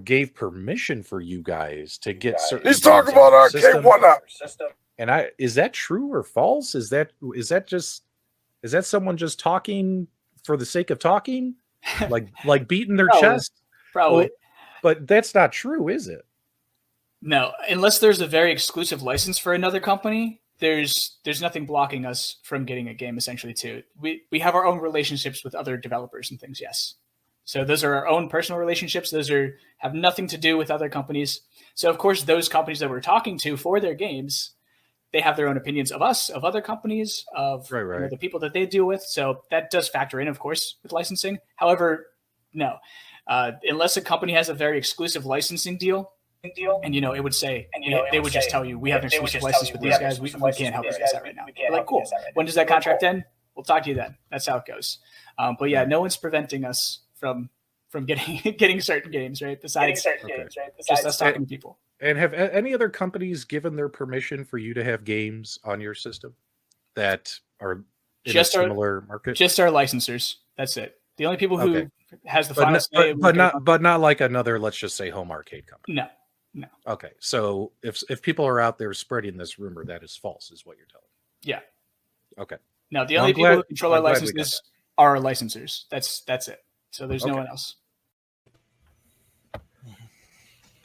gave permission for you guys to get certain. He's talking about Arcade 1-Up. And is that true or false? Is that someone just talking for the sake of talking, like beating their chest? Probably. But that's not true, is it? No, unless there's a very exclusive license for another company, there's nothing blocking us from getting a game. Essentially, too, we have our own relationships with other developers and things. Yes, so those are our own personal relationships. Those have nothing to do with other companies. So of course, those companies that we're talking to for their games, they have their own opinions of us, of other companies, of the people that they deal with. So that does factor in, of course, with licensing. However, no, unless a company has a very exclusive licensing deal, and it would say, they would just tell you, we have an exclusive license with these guys. We can't help you guys out right now. You're like, cool. When does that contract end? We'll talk to you then. That's how it goes. But yeah, no one's preventing us from getting certain games, right? Besides just us talking to people. And have any other companies given their permission for you to have games on your system that are in a similar market? Just our licensors. That's it. The only people who has the final say. But not like another, let's just say, home arcade company. No. Okay, so if people are out there spreading this rumor, that is false, is what you're telling me. Yeah. Okay. No, the only people who control our licenses are our licensors. That's it. So there's no one else.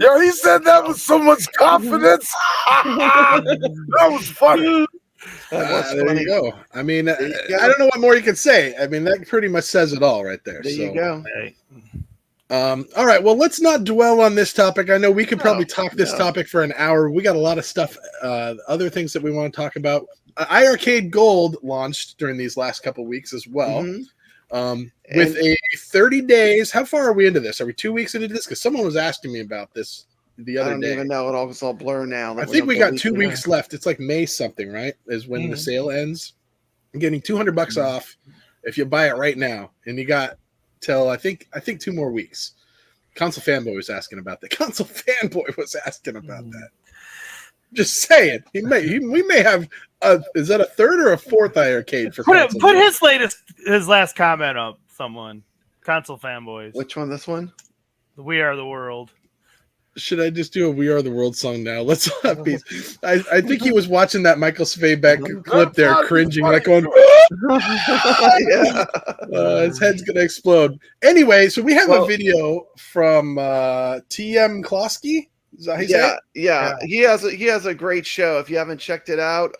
Yo, he said that with so much confidence. That was funny. There you go. I mean, I don't know what more you can say. I mean, that pretty much says it all right there. There you go. All right. Well, let's not dwell on this topic. I know we could probably talk this topic for an hour. We got a lot of stuff, other things that we want to talk about. iiRcade Gold launched during these last couple of weeks as well. With a 30 days. How far are we into this? Are we 2 weeks into this? Because someone was asking me about this the other day. I don't even know. It's all blur now. I think we got 2 weeks left. It's like May something, right? Is when the sale ends. I'm getting $200 off if you buy it right now, and you got till I think 2 more weeks. Console Fanboy was asking about that. Console Fanboy was asking about that. Just saying, we may have. Is that a third or a fourth iiRcade for? Put his last comment up. Someone, Console Fanboys. Which one? This one. We Are the World. Should I just do a "We Are the World" song now? Let's have peace. I think he was watching that Michael Svabeck clip there, cringing, like going, his head's gonna explode. Anyway, so we have a video from TM Klosky. Is that how you say it? He has a great show. If you haven't checked it out,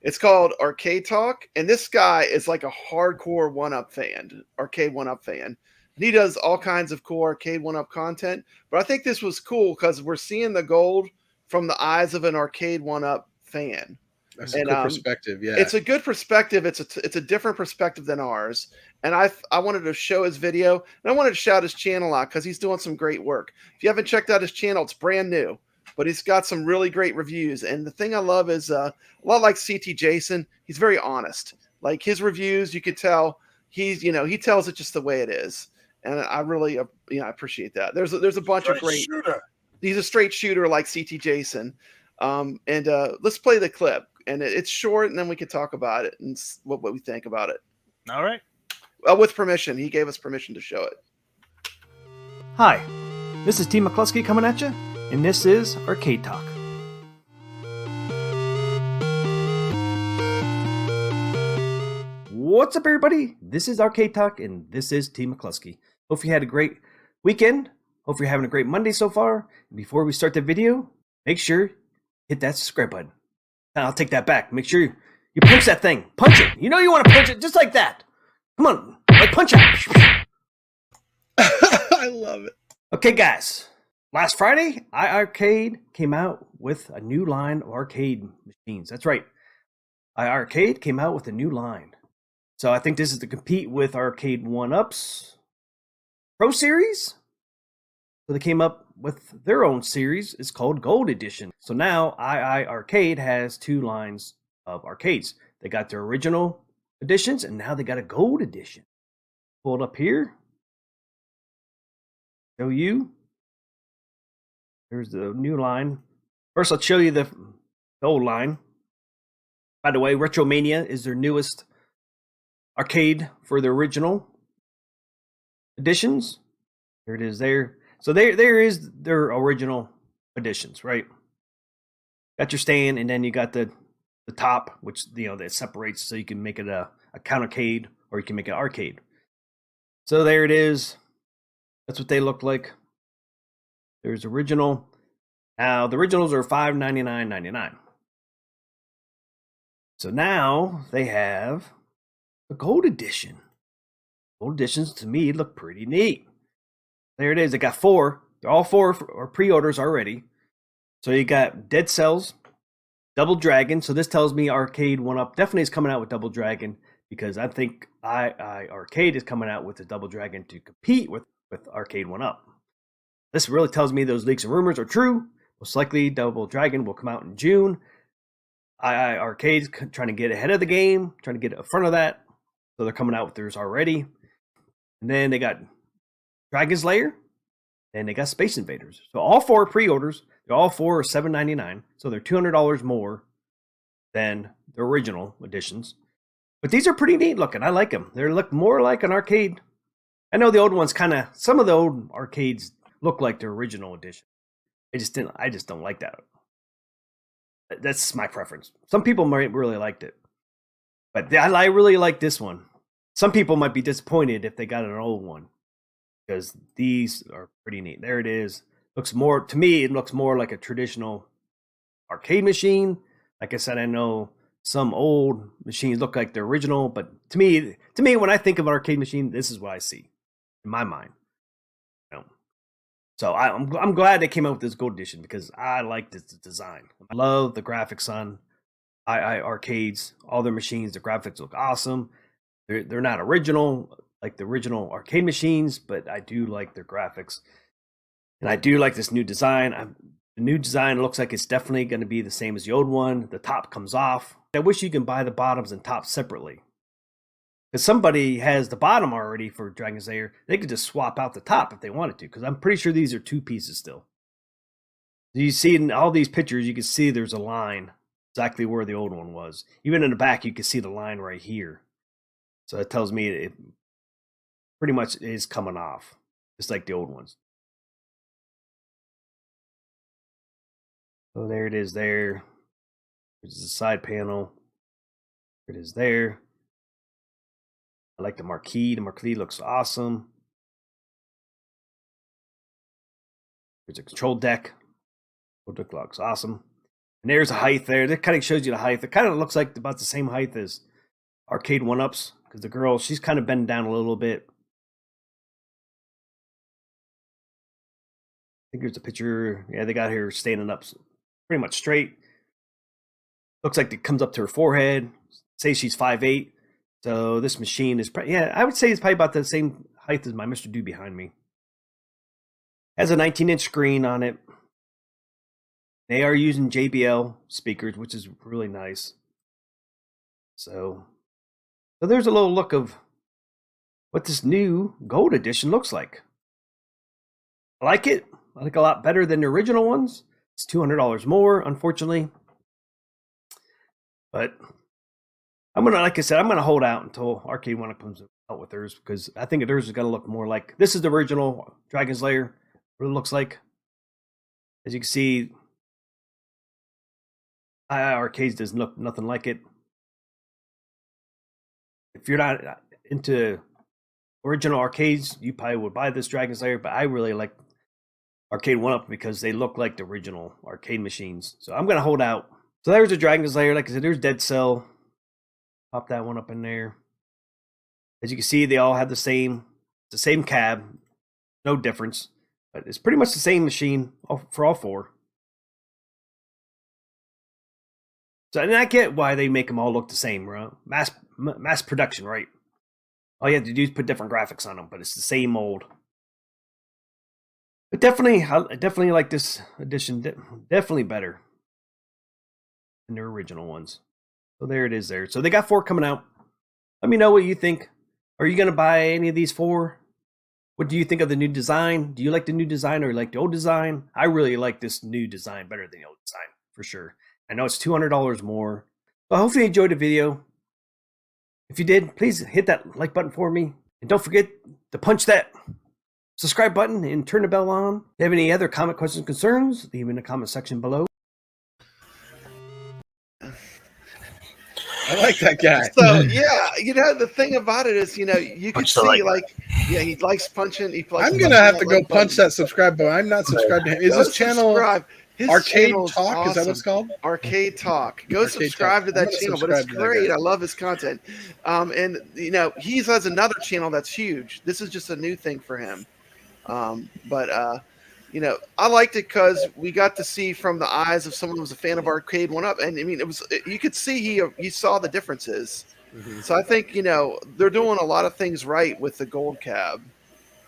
it's called Arcade Talk, and this guy is like a hardcore 1-Up fan, Arcade 1-Up fan. And he does all kinds of cool Arcade 1-Up content. But I think this was cool because we're seeing the gold from the eyes of an Arcade 1-Up fan. That's a good perspective. Yeah, it's a good perspective. It's a different perspective than ours. And I wanted to show his video, and I wanted to shout his channel out because he's doing some great work. If you haven't checked out his channel, it's brand new. but he's got some really great reviews. And the thing I love is a lot like CT Jason, he's very honest. Like his reviews, you could tell he tells it just the way it is. And I really, I appreciate that. There's a bunch of great shooter. He's a straight shooter like CT Jason. And let's play the clip. And it's short, and then we can talk about it and what we think about it. All right. With permission. He gave us permission to show it. Hi, this is T. McCluskey coming at you, and this is Arcade Talk. What's up, everybody? This is Arcade Talk, and this is T. McCluskey. Hope you had a great weekend. Hope you're having a great Monday so far. Before we start the video, make sure you hit that subscribe button. I'll take that back. Make sure you punch that thing. Punch it. You know you want to punch it just like that. Come on, like punch it. I love it. Okay, guys. Last Friday, iiRcade came out with a new line of arcade machines. That's right. iiRcade came out with a new line. So I think this is to compete with Arcade 1-Up's Pro Series. So they came up with their own series. It's called Gold Edition. So now iiRcade has two lines of arcades. They got their original editions, and now they got a Gold Edition. Pull it up here. Show you. There's the new line. First, I'll show you the old line. By the way, Retromania is their newest arcade for the original editions. There it is there. So there is their original editions, right? Got your stand, and then you got the top, which that separates, so you can make it a countercade or you can make it arcade. So there it is. That's what they look like. There's original. Now the originals are $599.99. So now they have the Gold Edition. Gold Editions to me look pretty neat. There it is. They got four. They're all four are pre-orders already. So you got Dead Cells, Double Dragon. So this tells me Arcade 1-Up definitely is coming out with Double Dragon, because I think iiRcade is coming out with the Double Dragon to compete with Arcade 1-Up. This really tells me those leaks and rumors are true. Most likely Double Dragon will come out in June. iiRcade is trying to get ahead of the game, trying to get in front of that. So they're coming out with theirs already. And then they got Dragon's Lair, and they got Space Invaders. So all four pre-orders, all four are $799, so they're $200 more than the original editions. But these are pretty neat looking. I like them. They look more like an arcade. I know the old ones some of the old arcades look like the original edition. I just don't like that. That's my preference. Some people might really liked it, but I really like this one. Some people might be disappointed if they got an old one, because these are pretty neat. There it is. To me, it looks more like a traditional arcade machine. Like I said, I know some old machines look like the original, but to me, when I think of an arcade machine, this is what I see in my mind. So I'm glad they came out with this Gold Edition, because I like this design. I love the graphics on iiRcades. All their machines, the graphics look awesome. They're not original like the original arcade machines, but I do like their graphics. And I do like this new design. The new design looks like it's definitely going to be the same as the old one. The top comes off. I wish you can buy the bottoms and tops separately. Because somebody has the bottom already for Dragon's Lair, they could just swap out the top if they wanted to. Because I'm pretty sure these are two pieces still. You see in all these pictures, you can see there's a line exactly where the old one was. Even in the back, you can see the line right here. So it tells me it pretty much is coming off, just like the old ones. So there it is there. There's the side panel. There it is there. I like the marquee. The marquee looks awesome. There's a control deck. Control deck looks awesome. And there's a height there. That kind of shows you the height. It kind of looks like about the same height as Arcade 1-Ups, because the girl, she's kind of bent down a little bit. I think there's a picture. Yeah, they got her standing up pretty much straight. Looks like it comes up to her forehead. Say she's 5'8". So this machine is probably, I would say it's probably about the same height as my Mr. Do behind me. Has a 19-inch screen on it. They are using JBL speakers, which is really nice. So there's a little look of what this new gold edition looks like. I like it. I like it a lot better than the original ones. It's $200 more, unfortunately. But I'm gonna hold out until Arcade One comes out with theirs, because I think theirs is gonna look more like this is the original Dragon's Lair. What it looks like. As you can see, iiRcades doesn't look nothing like it. If you're not into original arcades, you probably would buy this Dragon's Lair, but I really like Arcade 1-Up because they look like the original arcade machines. So I'm going to hold out. So there's a Dragon's Lair. Like I said, there's Dead Cell. Pop that one up in there. As you can see, they all have the same cab. No difference. But it's pretty much the same machine for all four. So, and I get why they make them all look the same, right? Mass production, right? All you have to do is put different graphics on them, but it's the same mold. But I definitely like this edition. Definitely better than their original ones. So there it is there. So they got 4 coming out. Let me know what you think. Are you going to buy any of these 4? What do you think of the new design? Do you like the new design or like the old design? I really like this new design better than the old design, for sure. I know it's $200 more. But hopefully you enjoyed the video. If you did, please hit that like button for me. And don't forget to punch that subscribe button and turn the bell on. If you have any other comment, questions, concerns, leave in the comment section below. I like that guy. So yeah, the thing about it is, you can see he likes punching. I'm gonna have to go punch that subscribe button. I'm not subscribed to him. Is his channel Arcade Talk? Awesome. Is that what it's called? Arcade Talk. Go subscribe to that channel, but it's great. I love his content. And he has another channel that's huge. This is just a new thing for him. I liked it because we got to see from the eyes of someone who was a fan of Arcade 1-Up, and I mean, you could see he saw the differences. Mm-hmm. So I think they're doing a lot of things right with the gold cab.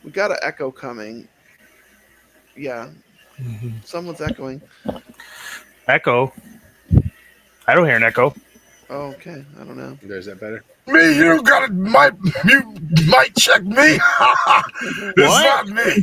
We got an echo coming. Yeah, someone's echoing. Echo. I don't hear an echo. Oh, okay, I don't know. Is that better? Me, you might check me. It's not me.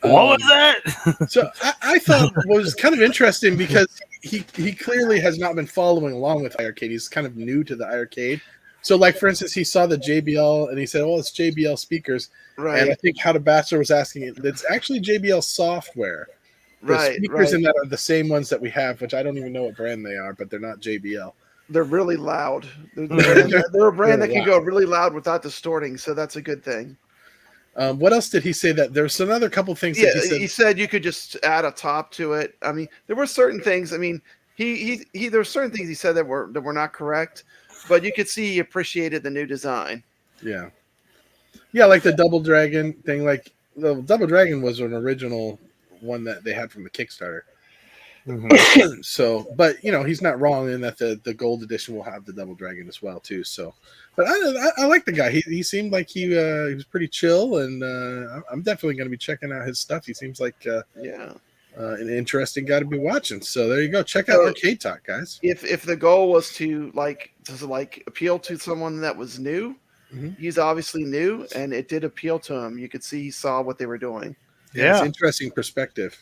What was that? So I thought was kind of interesting because he clearly has not been following along with iiRcade. He's kind of new to the iiRcade. So, like, for instance, he saw the JBL and he said, "Oh, it's JBL speakers." Right. And I think How to Bachelor was asking, it's actually JBL software. The speakers in that are the same ones that we have, which I don't even know what brand they are, but they're not JBL. They're really loud. They're a brand that can go really loud without distorting, so that's a good thing. What else did he say? That there's another couple things. Yeah, that he said you could just add a top to it. I mean, there were certain things. I mean, there were certain things he said that were not correct, but you could see he appreciated the new design. Yeah, like the Double Dragon thing. Like the Double Dragon was an original one that they had from the Kickstarter. Mm-hmm. So, but he's not wrong in that the gold edition will have the Double Dragon as well too. So, but I like the guy. He seemed like he was pretty chill, and I'm definitely going to be checking out his stuff. He seems like an interesting guy to be watching. So there you go. Check out Arcade Talk, guys. If the goal was to appeal to someone that was new, he's obviously new, and it did appeal to him. You could see he saw what they were doing. Yeah, it's interesting perspective.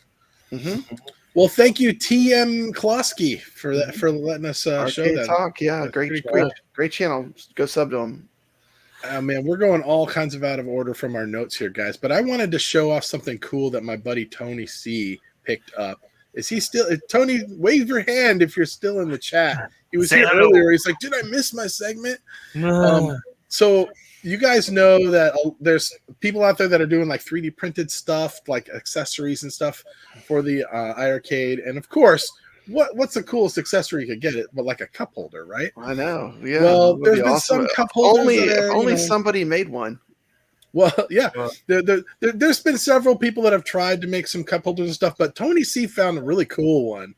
Mm-hmm. Well, thank you, TM Klosky, for letting us show that. Talk, great channel. Go sub to him. Man, we're going all kinds of out of order from our notes here, guys. But I wanted to show off something cool that my buddy Tony C picked up. Is he still? Tony, wave your hand if you're still in the chat. He was here earlier. He's like, "Did I miss my segment?" No. So you guys know that there's people out there that are doing like 3D printed stuff, like accessories and stuff for the iiRcade. And of course, what's the coolest accessory you could get it, but like a cup holder, right? I know. Yeah. Well, there's been some cup holders. Only somebody made one. Well, yeah. There's been several people that have tried to make some cup holders and stuff, but Tony C found a really cool one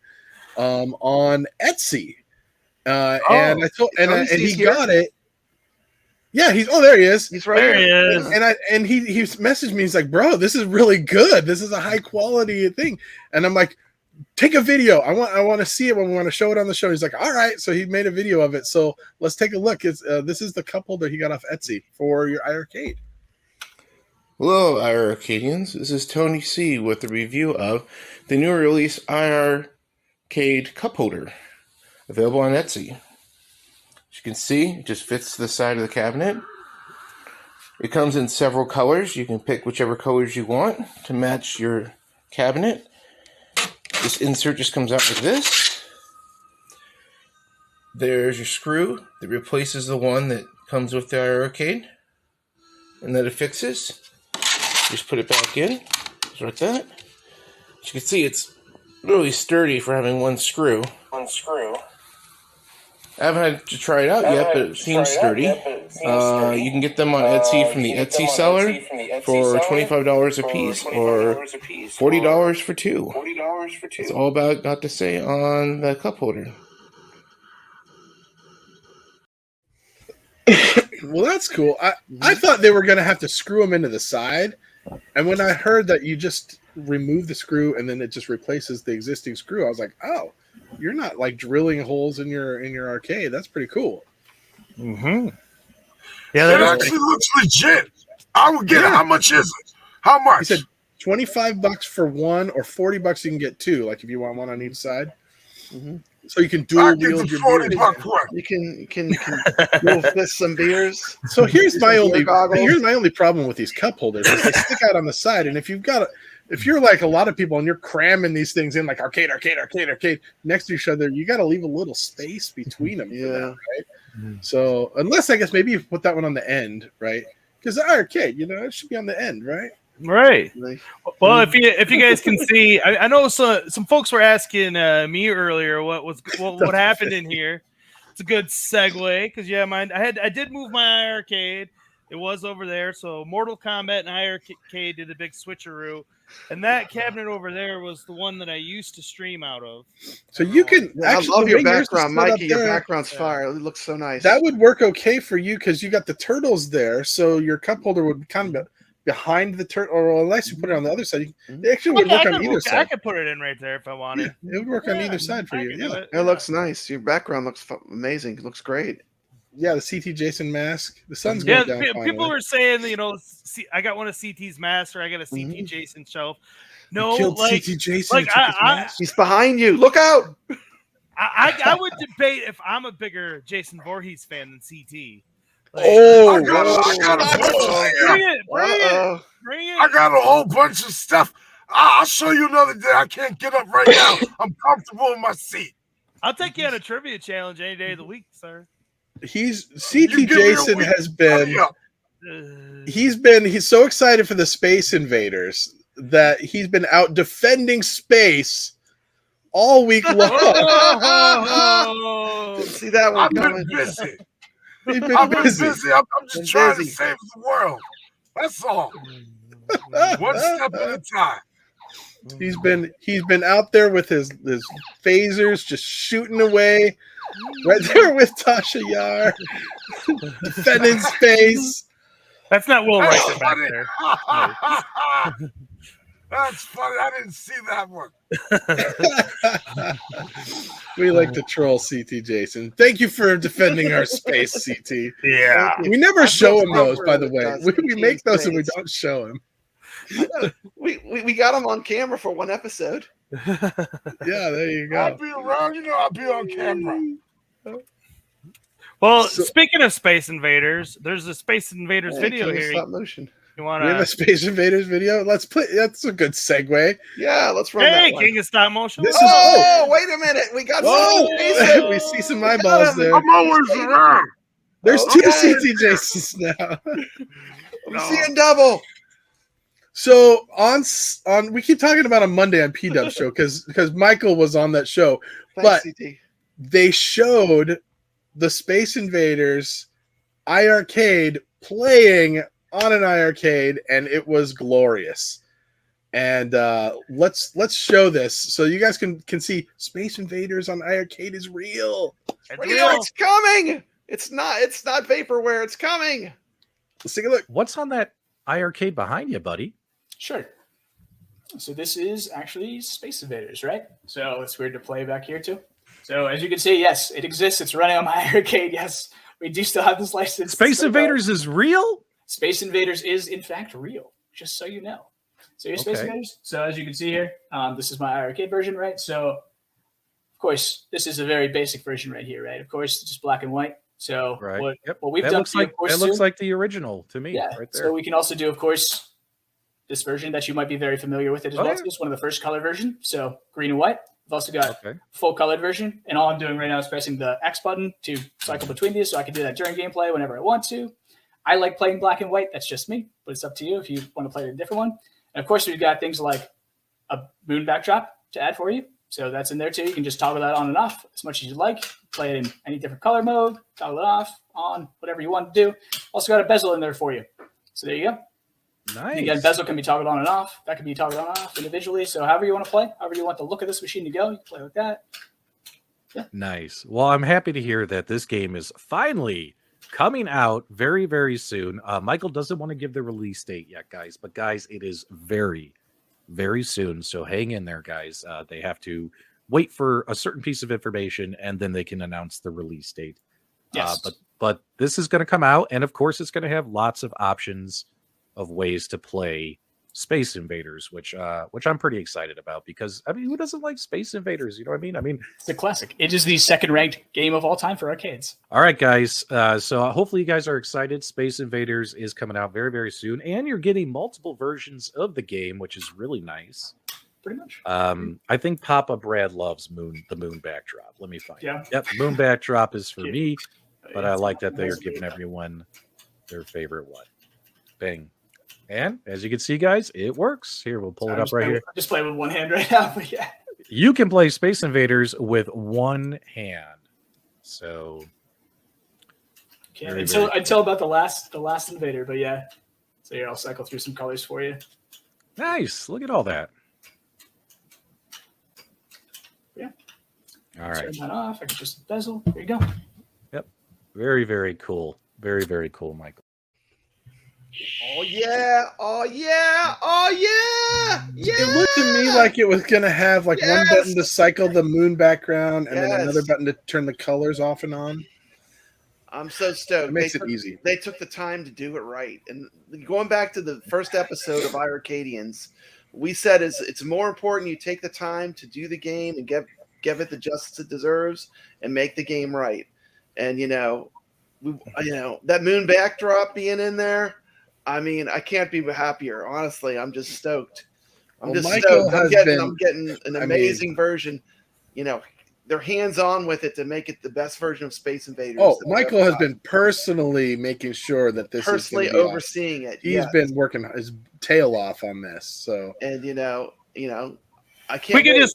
on Etsy. And he got it. Yeah, there he is. He's right There here. he is. And he messaged me. He's like, bro, this is really good. This is a high quality thing. And I'm like, take a video. I want to see it when we want to show it on the show. He's like, all right. So he made a video of it. So let's take a look. This is the cup holder he got off Etsy for your iiRcade. Hello, iiRcadians. This is Tony C with a review of the new release iiRcade cup holder, available on Etsy. As you can see, it just fits to the side of the cabinet. It comes in several colors. You can pick whichever colors you want to match your cabinet. This insert just comes out like this. There's your screw that replaces the one that comes with the iiRcade and that it fixes. Just put it back in, just like that. As you can see, it's really sturdy for having one screw. I haven't had to try it out yet, but it seems sturdy. You can get them on Etsy from the Etsy seller for $25 a piece or $40 for two. That's all about got to say on the cup holder. Well, that's cool. I thought they were going to have to screw them into the side. And when I heard that you just remove the screw and then it just replaces the existing screw, I was like, oh, you're not like drilling holes in your arcade. That's pretty cool. Mm-hmm. Yeah, it actually looks legit. I would get it. How much is it? How much? He said $25 for one or $40 you can get two, like if you want one on each side. Mm-hmm. So you can dual wield your beers. You can dual fist some beers. So here's my only problem with these cup holders is they stick out on the side, and if you're like a lot of people and you're cramming these things in like arcade next to each other, you got to leave a little space between them. Yeah. Right. So unless I guess maybe you put that one on the end, right? Because the arcade, it should be on the end, right? Right. Well, if you guys can see, I know some folks were asking me earlier what happened in here. It's a good segue because I did move my iiRcade. It was over there, so Mortal Kombat and iiRcade did a big switcheroo, and that cabinet over there was the one that I used to stream out of. So you can. I love your background, Mikey. Your background's fire. It looks so nice. That would work okay for you because you got the turtles there, so your cup holder would kind of behind the turtle, or unless you put it on the other side. It actually would work on either side. I could put it in right there if I wanted. Yeah, it would work on either side for you. Yeah, it looks nice. Your background looks amazing. It looks great. Yeah, the CT Jason mask. The sun's going down. People were saying, I got one of CT's masks, or I got a CT Jason shelf. No, CT Jason. He's behind you. Look out! I would debate if I'm a bigger Jason Voorhees fan than CT. I got a whole bunch of stuff. I'll show you another day. I can't get up right now. I'm comfortable in my seat. I'll take you on a trivia challenge any day of the week, sir. He's so excited for the Space Invaders that he's been out defending space all week long. See that one? I've been busy. I've been busy. I'm just trying to save the world. That's all. One step at a time. He's been out there with his phasers, just shooting away, right there with Tasha Yar, defending space. That's not Will Rice back there. That's funny. I didn't see that one. We like to troll CT Jason. Thank you for defending our space, CT. Yeah. We never show him those, by the way. We make those and we don't show him. We got him on camera for one episode. Yeah, there you go. I'll be around, I'll be on camera. Well, speaking of Space Invaders, there's a Space Invaders video here. Stop motion. You want we have a Space Invaders video? Let's play. That's a good segue. Yeah, let's run that one. King of Stop Motion. Wait a minute. We got we see some eyeballs there. I'm always around. There's two CT Jasons now. I'm seeing double. So on we keep talking about on Monday on PDubs show because Michael was on that show, but they showed the Space Invaders iiRcade playing on an iiRcade, and it was glorious. And let's show this so you guys can see Space Invaders on iiRcade is real. It's coming. It's not vaporware. It's coming. Let's take a look. What's on that iiRcade behind you, buddy? Sure. So this is actually Space Invaders, right? So it's weird to play back here too. So as you can see, yes, it exists. It's running on my iiRcade. Yes, we do still have this license. Space Invaders is real? Space Invaders is in fact real, just so you know. So here's Space Invaders. So as you can see here, this is my iiRcade version, right? So of course, this is a very basic version right here, right? Of course, it's just black and white. So what we've done looks like the original to me. Yeah. Right there. So we can also do, of course, this version that you might be very familiar with it as well. It's one of the first color version. So green and white. We've also got full colored version. And all I'm doing right now is pressing the X button to cycle between these. So I can do that during gameplay whenever I want to. I like playing black and white. That's just me. But it's up to you if you want to play a different one. And of course, we've got things like a moon backdrop to add for you. So that's in there too. You can just toggle that on and off as much as you like. Play it in any different color mode. Toggle it off, on, whatever you want to do. Also got a bezel in there for you. So there you go. Nice. Again, bezel can be toggled on and off. That can be toggled on and off individually. So however you want to play, however you want the look of this machine to go, you can play like that. Yeah. Nice. Well, I'm happy to hear that this game is finally coming out very, very soon. Michael doesn't want to give the release date yet, guys. But, guys, it is very, very soon. So hang in there, guys. They have to wait for a certain piece of information, and then they can announce the release date. Yes. But this is going to come out, and, of course, it's going to have lots of options of ways to play Space Invaders, which I'm pretty excited about because, I mean, who doesn't like Space Invaders? You know what I mean? I mean, it's a classic. It is the second ranked game of all time for arcades. All right, guys. So hopefully you guys are excited. Space Invaders is coming out very, very soon, and you're getting multiple versions of the game, which is really nice. Pretty much. I think Papa Brad loves the moon backdrop. Let me find it. Yep, moon backdrop is for me, but I like that they are giving everyone their favorite one. Bang. And as you can see, guys, it works. Here, we'll pull it up right here. I'm just playing with one hand right now, but yeah. You can play Space Invaders with one hand. So until about the last invader, but yeah. So here, I'll cycle through some colors for you. Nice. Look at all that. Yeah. All right. Turn that off. I can just bezel. There you go. Yep. Very, very cool. Very, very cool, Michael. Oh yeah! Oh yeah! Oh yeah! Yeah! It looked to me like it was gonna have like one button to cycle the moon background and then another button to turn the colors off and on. I'm so stoked. It makes it easy. They took the time to do it right. And going back to the first episode of iiRcadians, we said it's more important you take the time to do the game and give it the justice it deserves and make the game right. And that moon backdrop being in there. I mean, I can't be happier. Honestly, I'm just stoked. I'm stoked. I'm getting an amazing version. They're hands-on with it to make it the best version of Space Invaders. Oh, Michael has been personally making sure that this personally is overseeing it. He's been working his tail off on this. So, and I can't.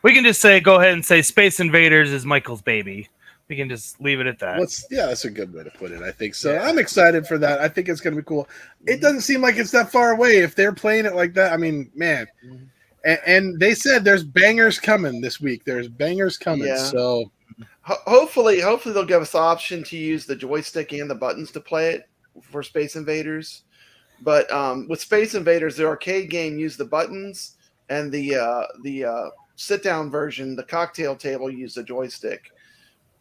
We can just say, go ahead and say, Space Invaders is Michael's baby. We can just leave it at that. That's a good way to put it, I think. So I'm excited for that. I think it's going to be cool. It doesn't seem like it's that far away. If they're playing it like that, I mean, man. And they said there's bangers coming this week. There's bangers coming. Yeah. So hopefully they'll give us the option to use the joystick and the buttons to play it for Space Invaders. But with Space Invaders, the arcade game used the buttons, and the sit-down version, the cocktail table, used the joystick.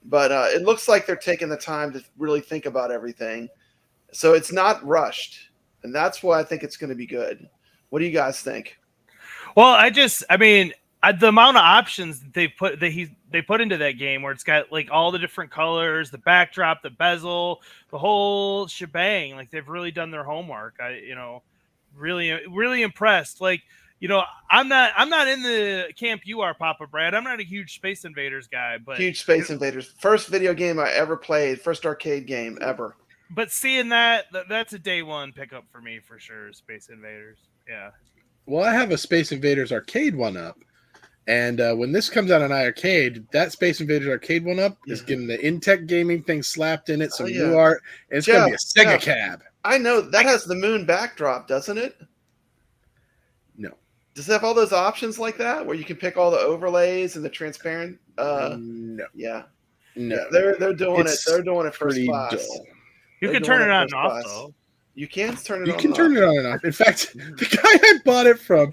But it looks like they're taking the time to really think about everything. So it's not rushed. And that's why I think it's going to be good. What do you guys think? Well, the amount of options that they put into that game, where it's got like all the different colors, the backdrop, the bezel, the whole shebang. Like, they've really done their homework. Really, really impressed. Like, I'm not in the camp you are, Papa Brad. I'm not a huge Space Invaders guy, but huge Space Invaders. First video game I ever played, first arcade game ever. But seeing that's a day one pickup for me for sure. Space Invaders, yeah. Well, I have a Space Invaders arcade one up, and when this comes out on iiRcade, that Space Invaders arcade one up is getting the Intech gaming thing slapped in it, some new art, and it's going to be a Sega cab. I know that has the moon backdrop, doesn't it? No. Does it have all those options like that, where you can pick all the overlays and the transparent? No. Yeah. No, they're doing it. it's They're doing it first pretty class. dull. You They're can doing turn it on first and off class. though. You can turn it You on. can and turn off. it on and off. In fact, the guy I bought it from,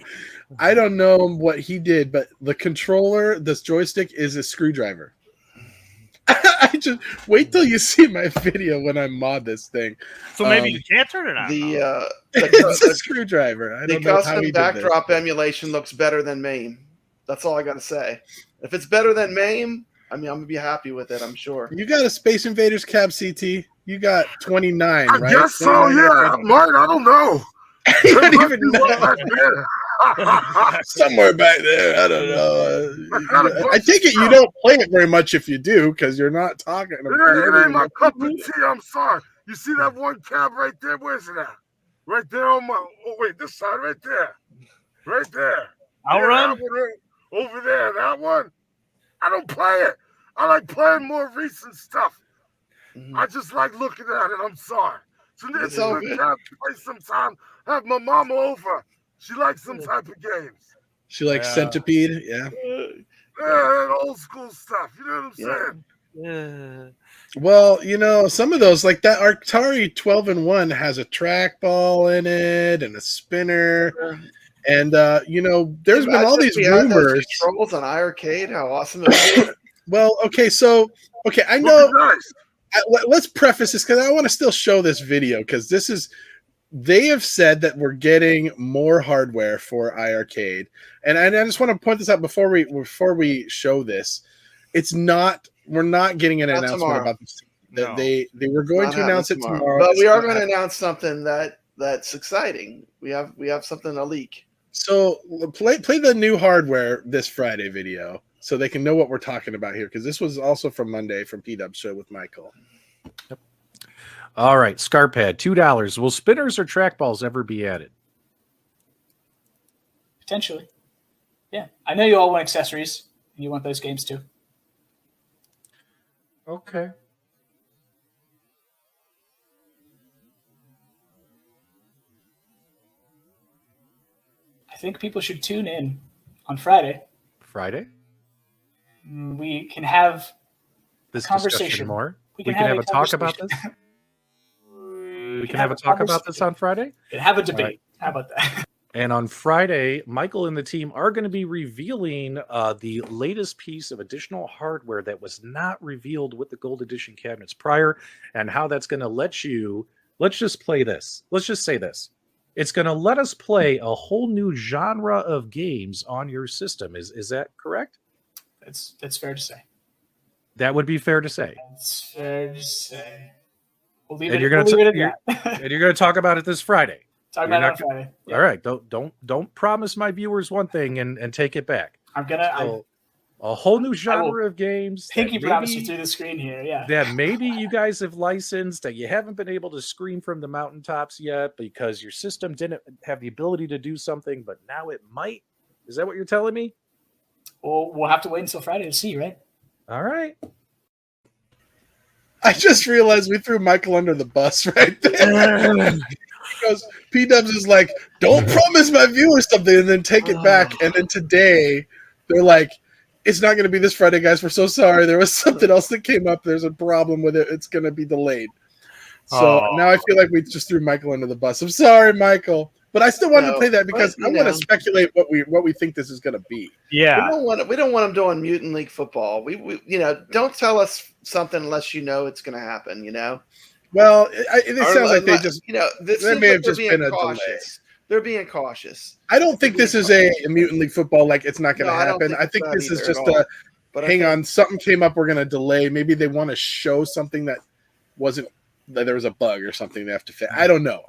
I don't know what he did, but the controller, this joystick, is a screwdriver. I just wait till you see my video when I mod this thing. So maybe you can't turn it on. It's a screwdriver. I The don't know how custom he did this, backdrop but- emulation looks better than MAME. That's all I got to say. If it's better than MAME, I mean, I'm gonna be happy with it. I'm sure. You got a Space Invaders cab CT. You got 29, I right? guess so, yeah. Mine, I don't know. You don't even know. Back there. Somewhere back there. I don't know. I take it you don't play it very much if you do, because you're not talking about It ain't my cup of tea. I'm sorry. You see that one cab right there? Where's it at? Right there on my. Oh wait, this side right there. Right there. Outrun? That one over there. That one. I don't play it. I like playing more recent stuff. I just like looking at it. I'm sorry. So this is all a good. cab play sometime. Have my mama over. She likes some type of games. She likes Centipede, yeah. Yeah, old school stuff. You know what I'm saying? Well, you know, some of those, like that Atari 12-in-1 has a trackball in it and a spinner. And, you know, there's been all these rumors. Controls on iiRcade, how awesome it is. Well, okay, I know. Let's preface this because I want to still show this video because they have said that we're getting more hardware for iiRcade, and I just want to point this out before we show this. We're not getting an announcement tomorrow. about this. They were going to announce it tomorrow, but we are going to announce something that's exciting. We have something to leak. So play the new hardware this Friday video so they can know what we're talking about here because this was also from Monday from PDubs show with Michael. Yep. All right, ScarPad, $2. Will spinners or trackballs ever be added? Potentially. Yeah. I know you all want accessories, and you want those games too. Okay. I think people should tune in on Friday. Friday? We can have This a conversation discussion more. We can can have a talk about this. We can have a talk about this on Friday. Have a debate. Right. How about that? And on Friday, Michael and the team are going to be revealing the latest piece of additional hardware that was not revealed with the Gold Edition cabinets prior, and how that's going to let you. Let's just play this. Let's just say this. It's going to let us play a whole new genre of games on your system. Is that correct? That's fair to say. That would be fair to say. That's fair to say. We'll leave And it. you're We'll leave it going at that. and you're going to talk about it this Friday. Talk You're about it on not Friday. Yeah. All right. Don't promise my viewers one thing and take it back. I'm gonna. So, a whole new genre of games. Pinky that promise you maybe- through the screen here. Yeah. that maybe you guys have licensed that you haven't been able to scream from the mountaintops yet because your system didn't have the ability to do something, but now it might. Is that what you're telling me? Well, we'll have to wait until Friday to see, right? All right. I just realized we threw Michael under the bus right there. Because PDubs is like, don't promise my viewers something and then take it back. And then today, they're like, it's not going to be this Friday, guys. We're so sorry. There was something else that came up. There's a problem with it. It's going to be delayed. So now I feel like we just threw Michael under the bus. I'm sorry, Michael. But I still wanted to play that because I want to speculate what we think this is going to be. Yeah. We don't want them doing Mutant League football. We don't tell us something unless you know it's going to it know? Well, it sounds like they just, this there may have just been a delay. They're being cautious. I don't think this is a Mutant League football. Like it's not going to happen. I think it's this is not just either a hang on. Something came up. We're going to delay. Maybe they want to show something that wasn't that there was a bug or something they have to fix. I don't know.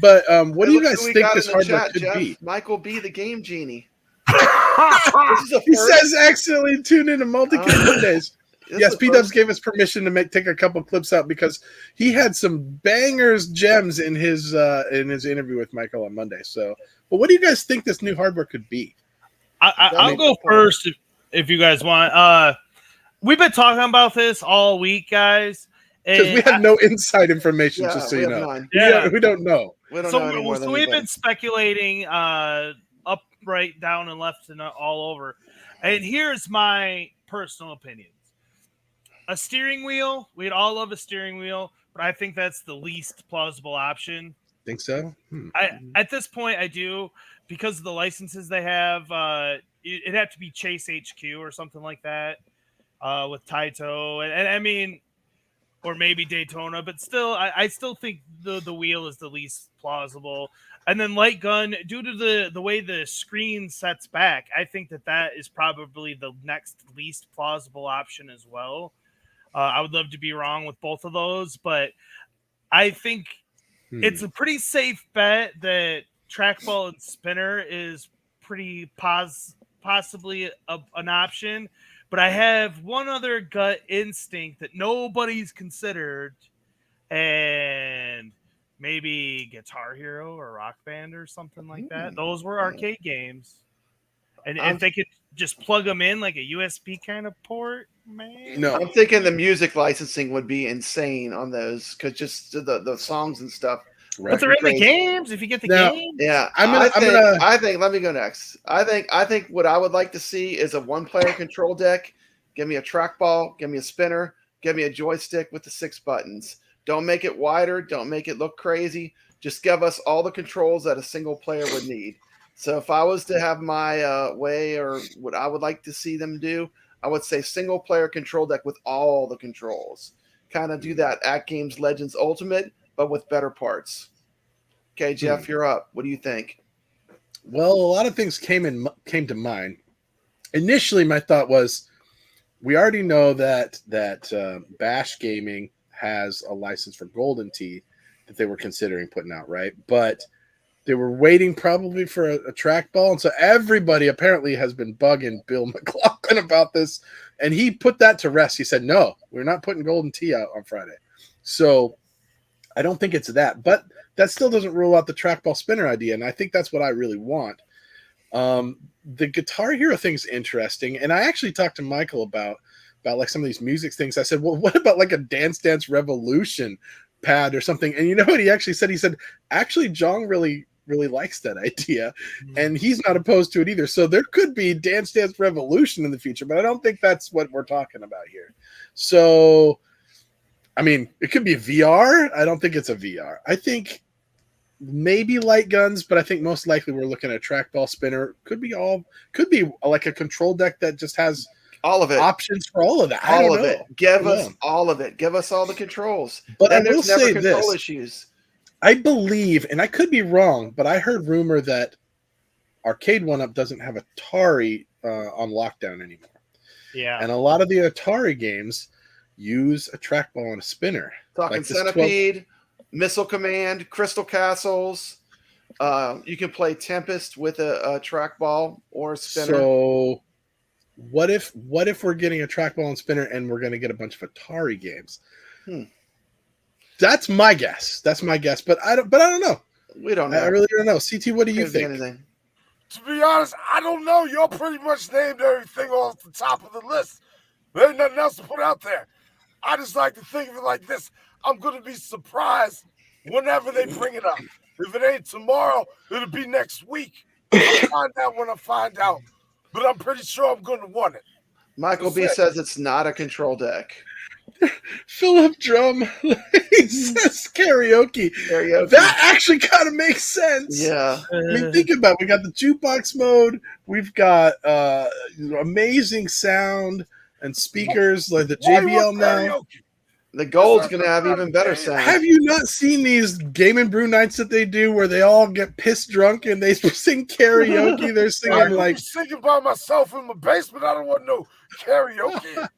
But what do you guys think this hardware could be? Michael B, the Game Genie. He says accidentally tune into Multi-Kid Mondays. Yes, PDubs gave us permission to take a couple clips out because he had some bangers, gems in his interview with Michael on Monday. So, but what do you guys think this new hardware could be? I'll go first if you guys want. We've been talking about this all week, guys. Because we have no inside information, just so you know. We don't know. We don't know any more so we've been speculating up, right, down, and left, and all over. And here's my personal opinion. a steering wheel. We'd all love a steering wheel, but I think that's the least plausible option. Think so? At this point, I do, because of the licenses they have. It'd have to be Chase HQ or something like that, with Taito, and I mean, or maybe Daytona, but still, I still think the wheel is the least plausible. And then light gun, due to the way the screen sets back, I think that is probably the next least plausible option as well. I would love to be wrong with both of those, but I think it's a pretty safe bet that trackball and spinner is pretty possibly an option. But I have one other gut instinct that nobody's considered, and maybe Guitar Hero or Rock Band or something like that. Those were arcade games. And if they could just plug them in like a USB kind of port, man. No, I'm thinking the music licensing would be insane on those, because just the songs and stuff. But they're in the games. If you get the game, Yeah, I think. Let me go next. I think what I would like to see is a one-player control deck. Give me a trackball. Give me a spinner. Give me a joystick with the 6 buttons. Don't make it wider. Don't make it look crazy. Just give us all the controls that a single player would need. So if I was to have my way, or what I would like to see them do, I would say single player control deck with all the controls. Kind of do that at Games Legends Ultimate, but with better parts. Okay, Jeff, you're up. What do you think? Well, a lot of things came to mind. Initially, my thought was, we already know that Bash Gaming has a license for Golden Tee that they were considering putting out, right? But they were waiting probably for a trackball, and so everybody apparently has been bugging Bill McLaughlin about this, and he put that to rest. He said, "No, we're not putting Golden Tee out on Friday." So I don't think it's that, but that still doesn't rule out the trackball spinner idea, and I think that's what I really want. The Guitar Hero thing's interesting, and I actually talked to Michael about like some of these music things. I said, well, what about like a Dance Dance Revolution pad or something? And you know what he actually said? He said, actually, Jong really likes that idea, and he's not opposed to it either. So there could be Dance Dance Revolution in the future, but I don't think that's what we're talking about here. So, I mean, it could be a VR. I don't think it's a VR. I think maybe light guns, but I think most likely we're looking at a trackball spinner. Could be like a control deck that just has all of it, options for all of that. All of it. Give us all of it. Give us all the controls. But then I will say control this. issues. I believe, and I could be wrong, but I heard rumor that Arcade 1-Up doesn't have Atari on lockdown anymore. Yeah. And a lot of the Atari games use a trackball and a spinner. Talking like Centipede, Missile Command, Crystal Castles. You can play Tempest with a trackball or a spinner. So what if we're getting a trackball and spinner and we're going to get a bunch of Atari games? That's my guess. But I don't know. We don't know. I really don't know. CT, what do you think? To be honest, I don't know. Y'all pretty much named everything off the top of the list. There ain't nothing else to put out there. I just like to think of it like this. I'm going to be surprised whenever they bring it up. If it ain't tomorrow, it'll be next week. I'll find out when I find out. But I'm pretty sure I'm going to want it. Michael B says it's not a control deck. Philip Drum, he says karaoke. That actually kind of makes sense. Yeah. I mean, think about it. We got the jukebox mode. We've got amazing sound and speakers like the JBL now. The Gold's going to have even better sound. Have you not seen these Game and Brew nights that they do where they all get pissed drunk and they sing karaoke? They're singing like singing by myself in my basement. I don't want no karaoke.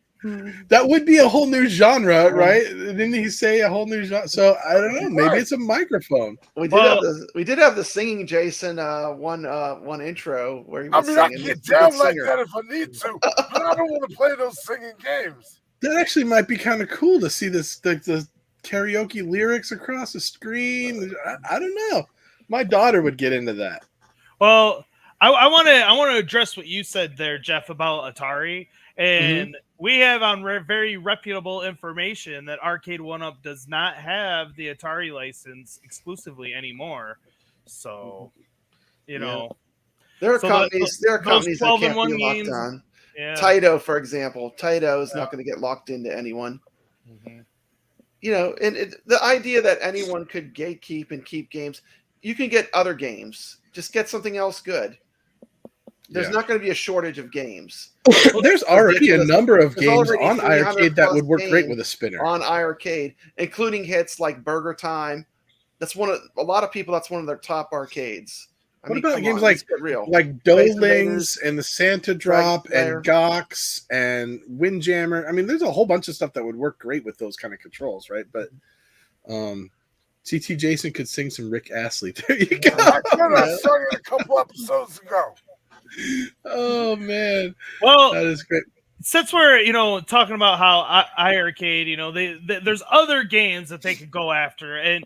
That would be a whole new genre, right? Didn't he say a whole new genre? So I don't know. Maybe it's a microphone. We did have the singing Jason one intro where he was singing. I can get down like that if I need to, but I don't want to play those singing games. That actually might be kind of cool to see this the karaoke lyrics across the screen. I don't know. My daughter would get into that. Well, I want to address what you said there, Jeff, about Atari, and we have on very reputable information that Arcade 1-Up does not have the Atari license exclusively anymore. So, you know, there are companies that can't be locked games, on. Yeah. Taito, for example. Taito is not going to get locked into anyone. You know, and the idea that anyone could gatekeep and keep games, you can get other games. Just get something else good. There's not going to be a shortage of games. There's already a number of There's games already on 300 iiRcade that plus would work great games with a spinner. on iiRcade, including hits like Burger Time. That's one of a lot of people. That's one of their top arcades. What about come games on, like let's get real. Dolings Space Invaders, and the Santa Drop and Gox and Windjammer? I mean, there's a whole bunch of stuff that would work great with those kind of controls, right? But CT Jason could sing some Rick Astley. There you go. I sung it a couple episodes ago. Oh man, Well, that is great. Since we're talking about how iiRcade, there's other games that they could go after, and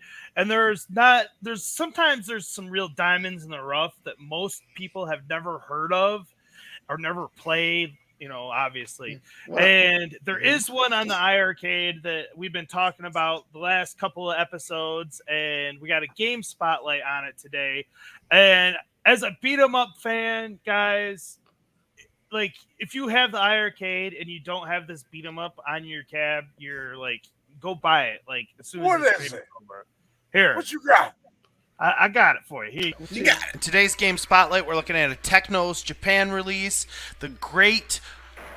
sometimes there's some real diamonds in the rough that most people have never heard of or never played. Obviously, and there is one on the iiRcade that we've been talking about the last couple of episodes, and we got a game spotlight on it today. And as a beat 'em up fan, guys, like if you have the iiRcade and you don't have this beat 'em up on your cab, you're like, go buy it. Like as soon as What this is stream it? over. Here, What you got? I got it for you. In today's game spotlight, we're looking at a Technos Japan release, the great,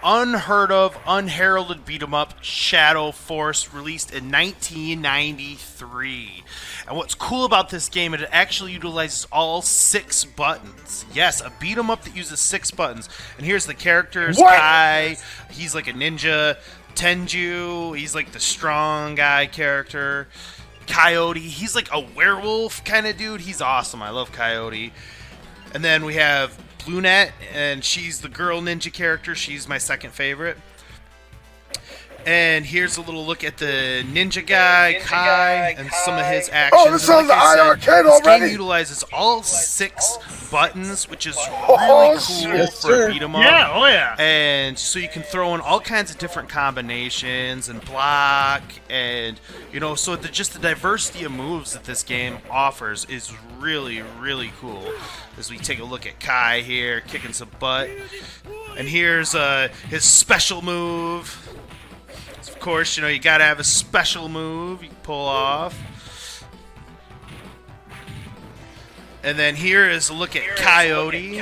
unheard of, unheralded beat 'em up Shadow Force, released in 1993. And what's cool about this game is it actually utilizes all 6 buttons. Yes, a beat 'em up that uses 6 buttons. And here's the characters. What? Kai, he's like a ninja. Tenju, he's like the strong guy character. Coyote, he's like a werewolf kind of dude. He's awesome. I love Coyote. And then we have Blunette, and she's the girl ninja character. She's my second favorite. And here's a little look at the ninja guy, Kai, and some of his actions. Oh, this is on the iiRcade this already? game utilizes all 6 buttons, which is really Oh, cool yes, for sir. a beat 'em up. Yeah, oh yeah. And so you can throw in all kinds of different combinations and block, and so just the diversity of moves that this game offers is really, really cool. As we take a look at Kai here, kicking some butt. And here's his special move. Of course, you gotta have a special move you can pull off. And then here is a look at Coyote.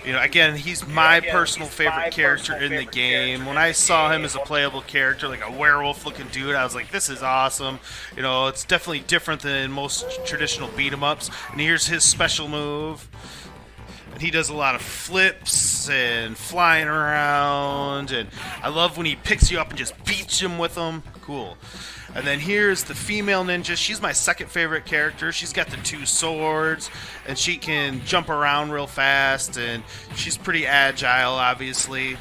Again, he's my personal favorite character in the game. When I saw him as a playable character, like a werewolf-looking dude, I was like, this is awesome. It's definitely different than most traditional beat-em-ups. And here's his special move. And he does a lot of flips and flying around, and I love when he picks you up and just beats him with them. Cool. And then here's the female ninja. She's my second favorite character. She's got the 2 swords, and she can jump around real fast, and she's pretty agile, obviously.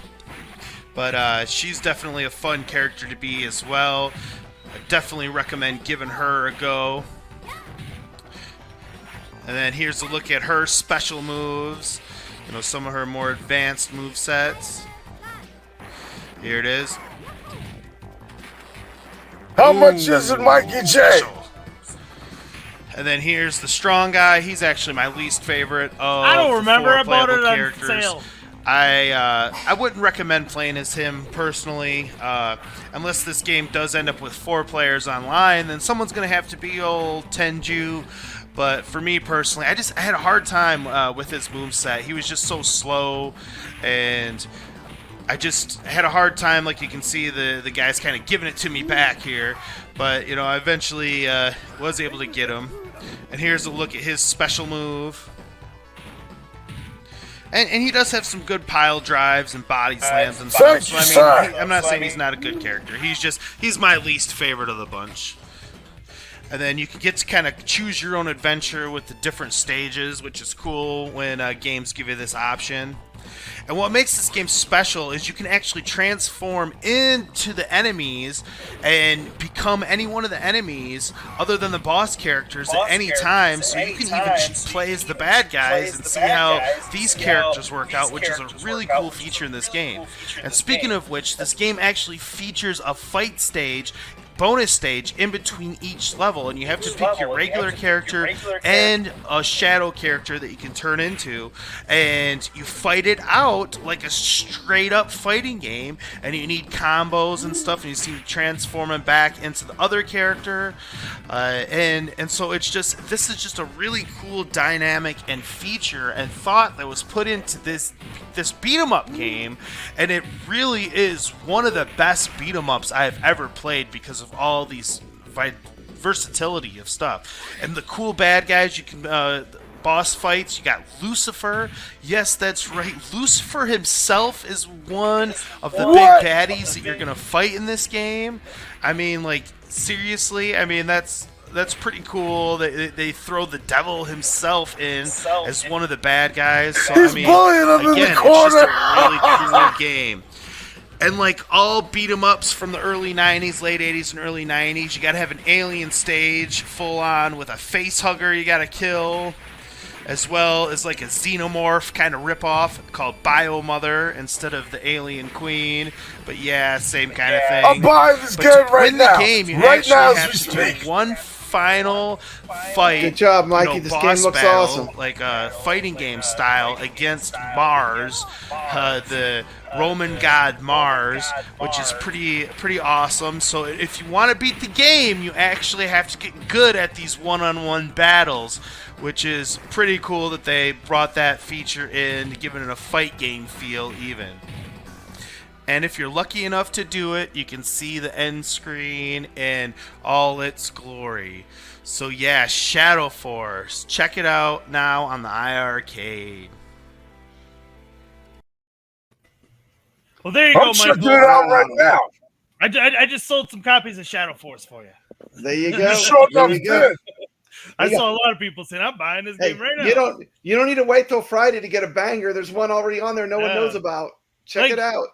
But she's definitely a fun character to be as well. I definitely recommend giving her a go. And then here's a look at her special moves. Some of her more advanced move sets. Here it is. How much is it, Mikey J? And then here's the strong guy. He's actually my least favorite of I don't remember the 4 about it playable on characters. sale. I wouldn't recommend playing as him personally, unless this game does end up with 4 players online. Then someone's gonna have to be old Tenju. But for me personally, I had a hard time with his moveset. He was just so slow, and I just had a hard time. Like you can see, the guy's kind of giving it to me back here. But I eventually was able to get him. And here's a look at his special move. And he does have some good pile drives and body slams and stuff. So I'm not saying he's not a good character. He's my least favorite of the bunch. And then you can get to kind of choose your own adventure with the different stages, which is cool when games give you this option. And what makes this game special is you can actually transform into the enemies and become any one of the enemies other than the boss characters at any time. So you can even play as the bad guys and see how these characters work out, which is a really cool feature in this game. And speaking of which, this game actually features a fight stage bonus stage in between each level, and you have to pick your regular character and a shadow character that you can turn into, and you fight it out like a straight up fighting game, and you need combos and stuff, and you see transform them back into the other character, and so this is just a really cool dynamic and feature and thought that was put into this beat 'em up game, and it really is one of the best beat 'em ups I have ever played because of all these versatility of stuff and the cool bad guys you can boss fights. You got Lucifer. Yes, that's right. Lucifer himself is one of the big baddies that you're gonna fight in this game. I mean, like, seriously, I mean, that's pretty cool. They throw the devil himself in as one of the bad guys. So I mean, again, it's just a really cool game. And like all beat 'em ups from the early 90s, late 80s, and early 90s, you gotta have an alien stage full on with a face hugger you gotta kill, as well as like a xenomorph kind of ripoff called Biomother instead of the Alien Queen. But yeah, same kind of thing. I'm buying this game right now. The game, you actually have to do one final fight. Good job, Mikey. This game looks awesome. Like a fighting game style against Mars, the Roman god Mars, which is pretty awesome. So if you want to beat the game, you actually have to get good at these one-on-one battles, which is pretty cool that they brought that feature in, giving it a fight game feel even. And if you're lucky enough to do it, you can see the end screen in all its glory. So yeah, Shadow Force. Check it out now on the iiRcade. Well, there you go, Michael. Check it out right now. I just sold some copies of Shadow Force for you. There you go. There you go. I saw a lot of people saying, "I'm buying this game right now." You don't need to wait till Friday to get a banger. There's one already on there no one knows about. Check it out.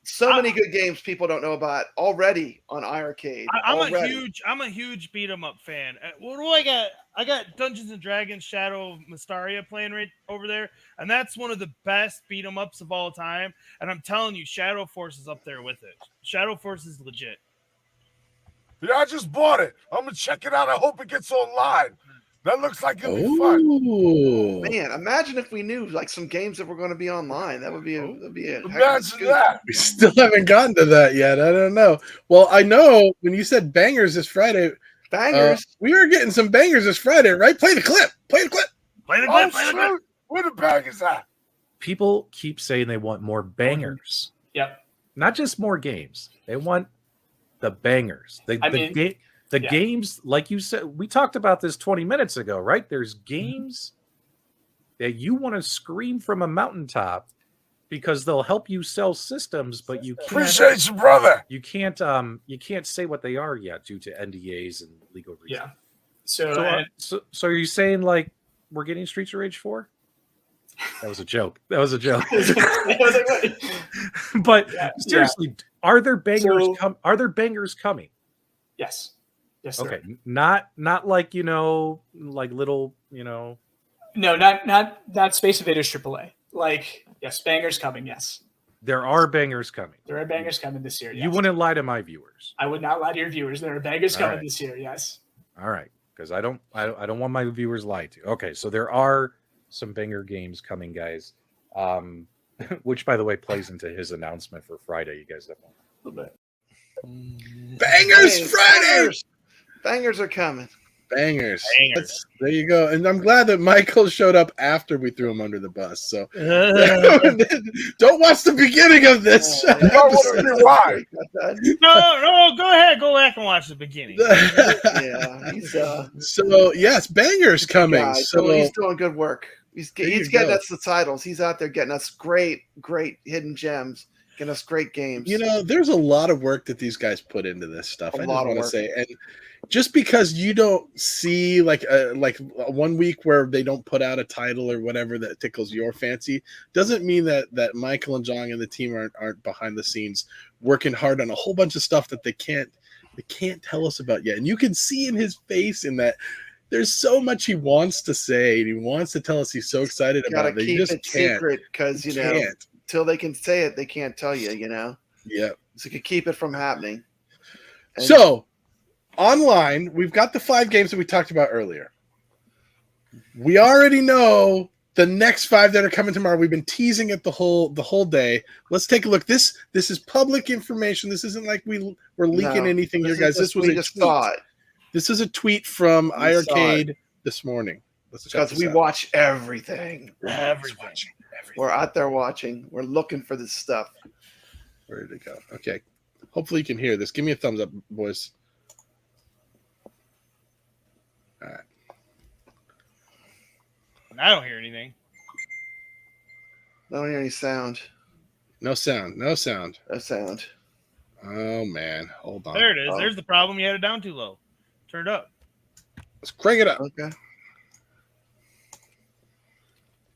So many good games people don't know about already on iiRcade. I'm a huge beat 'em up fan. What do I got? I got Dungeons and Dragons Shadow of Mystaria playing right over there, and that's one of the best beat 'em ups of all time. And I'm telling you, Shadow Force is up there with it. Shadow Force is legit. Yeah, I just bought it. I'm gonna check it out. I hope it gets online. That looks like it'll be fun. Man, imagine if we knew like some games that were going to be online. That would be imagine that. We still haven't gotten to that yet. I don't know. Well, I know when you said bangers this Friday, we were getting some bangers this Friday, right? Play the clip. Play the clip. Play the clip. Play the clip. Where the bangers at? People keep saying they want more bangers. Yep. Not just more games. They want the bangers. The games, like you said, we talked about this 20 minutes ago, right? There's games that you want to scream from a mountaintop because they'll help you sell systems, but you can't. Appreciate you, brother. You can't say what they are yet due to NDAs and legal reasons. Yeah. So are you saying like we're getting Streets of Rage 4? That was a joke. But seriously, are there bangers? Are there bangers coming? Yes. Yes. Okay. Not like like little No, not Space Invaders AAA. Like, yes, bangers coming. Yes. There are bangers coming. There are bangers coming this year. Yes. You wouldn't lie to my viewers. I would not lie to your viewers. There are bangers coming this year. Yes. All right, because I don't want my viewers lied to. Okay, so there are some banger games coming, guys. Which, by the way, plays into his announcement for Friday. You guys have a little bit. Bangers Friday. Bangers are coming. Bangers. There you go. And I'm glad that Michael showed up after we threw him under the bus. So don't watch the beginning of this. Why? No, go ahead. Go back and watch the beginning. So yes, bangers coming. So he's doing good work. He's getting us the titles. He's out there getting us great hidden gems. Getting us great games. There's a lot of work that these guys put into this stuff. I just want to say, and just because you don't see like 1 week where they don't put out a title or whatever that tickles your fancy, doesn't mean that Michael and John and the team aren't behind the scenes working hard on a whole bunch of stuff that they can't tell us about yet. And you can see in his face in that there's so much he wants to say and he wants to tell us he's so excited about it. Keep it secret because till they can say it, they can't tell you. Yeah. So you can keep it from happening. So, online, we've got the 5 games that we talked about earlier. We already know the next 5 that are coming tomorrow. We've been teasing it the whole day. Let's take a look. This is public information. This isn't like we're leaking anything here, guys. This was a tweet. This is a tweet from iiRcade this morning. Because we watch everything. We're out there watching. We're looking for this stuff. Where did it go? Okay. Hopefully you can hear this. Give me a thumbs up, boys. All right. I don't hear anything. I don't hear any sound. No sound. No sound. Oh, man. Hold on. There it is. There's the problem. You had it down too low. Turn it up. Let's crank it up. Okay.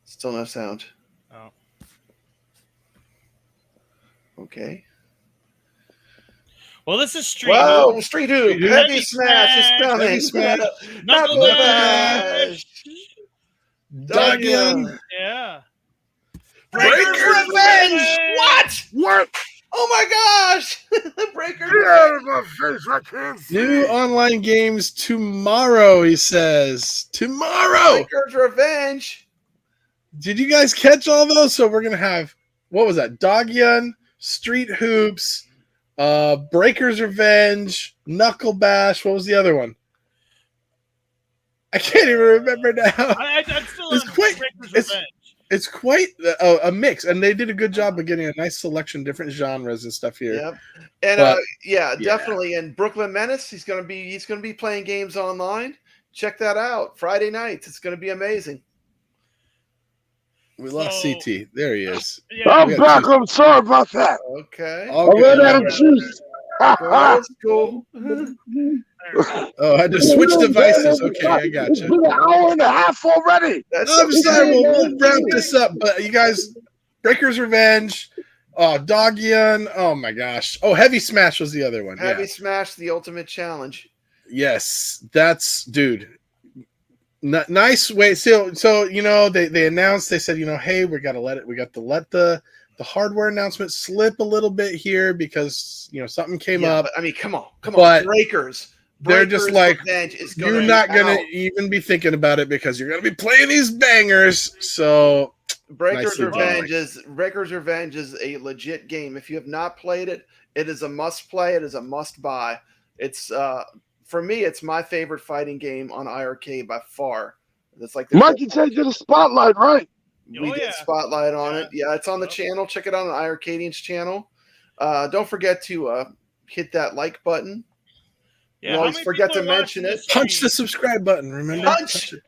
Still no sound. Oh. Okay. Well, this is Street Whoa, Hoop. Street Hoop. Heavy Smash is coming. Heavy Smash. Knuckle Bash. Duggan. Yeah. Breaker's Revenge. What? Oh my gosh. Breaker's Revenge. New online games tomorrow, he says. Tomorrow. Breaker's Revenge. Did you guys catch all those? So we're going to have, what was that? Dogyan, Street Hoops, Breaker's Revenge, Knuckle Bash. What was the other one? I can't even remember now. I'm still on Breaker's Revenge. It's quite a mix, and they did a good job of getting a nice selection, different genres and stuff here. Yep. And definitely. And Brooklyn Menace, he's gonna be playing games online. Check that out. Friday nights. It's gonna be amazing. We lost CT. There he is. I'm back. I'm sorry about that. Okay. I ran out of juice. That's cool. Oh, I had to switch devices. Okay, I got you. It's been an hour and a half already. I'm sorry. We'll wrap this up. But you guys, Breaker's Revenge, Dogyan. Oh my gosh. Oh, Heavy Smash was the other one. Heavy Smash, the ultimate challenge. Yes, that's dude. Nice way. So they announced. They said, hey, we got to let the hardware announcement slip a little bit here because something came up. But, I mean, come on, But Breakers. They're just like, you're not gonna out. even be thinking about it because you're gonna be playing these bangers. So Breaker's Revenge is a legit game. If you have not played it, it is a must play. It is a must buy. It's for me, it's my favorite fighting game on iiRcade by far. It's like Mikey J did a spotlight, right? We did spotlight on it. Yeah, it's on the channel. Check it out on iiRcadians channel. Don't forget to hit that like button. Yeah, you always forget to mention it. Punch the subscribe button. Remember,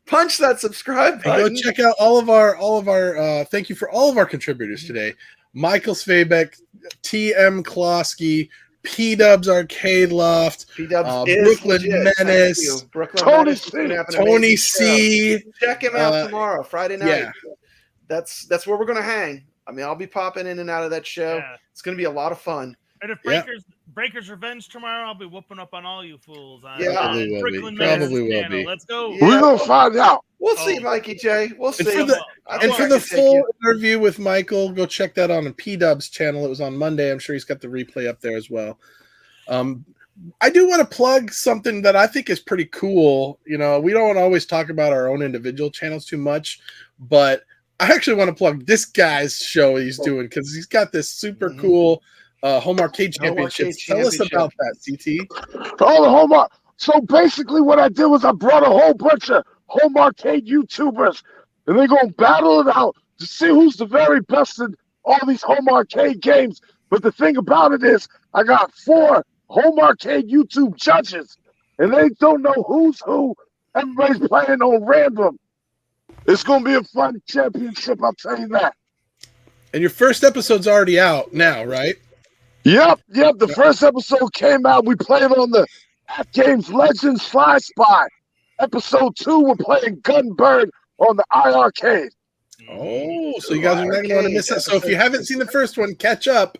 punch that subscribe button. Go check out all of our. Thank you for all of our contributors today: Michael Svabek, TM Klosky, PDubs Arcade Loft, Brooklyn Menace, Tony C. Check him out tomorrow, Friday night. Yeah. That's where we're gonna hang. I mean, I'll be popping in and out of that show. Yeah. It's gonna be a lot of fun. And if Breaker's Revenge tomorrow, I'll be whooping up on all you fools. Probably will be. Let's go. Yeah. We're gonna find out. We'll see, Mikey J. We'll see. And for the full interview with Michael, go check that on the PDubs channel. It was on Monday. I'm sure he's got the replay up there as well. I do want to plug something that I think is pretty cool. We don't always talk about our own individual channels too much, but I actually want to plug this guy's show he's doing because he's got this super cool Home Arcade Championships. Tell us about that, CT. Oh, the Home Arcade. So basically what I did was I brought a whole bunch of Home Arcade YouTubers, and they're going to battle it out to see who's the very best in all these Home Arcade games. But the thing about it is I got 4 Home Arcade YouTube judges, and they don't know who's who. Everybody's playing on random. It's going to be a fun championship, I'll tell you that. And your first episode's already out now, right? Yep. The first episode came out. We played on the App Games Legends Fly Spy. Episode 2, we're playing Gunbird on the iiRcade. Oh, so you guys are not going to want to miss that. So if you haven't seen the first one, catch up,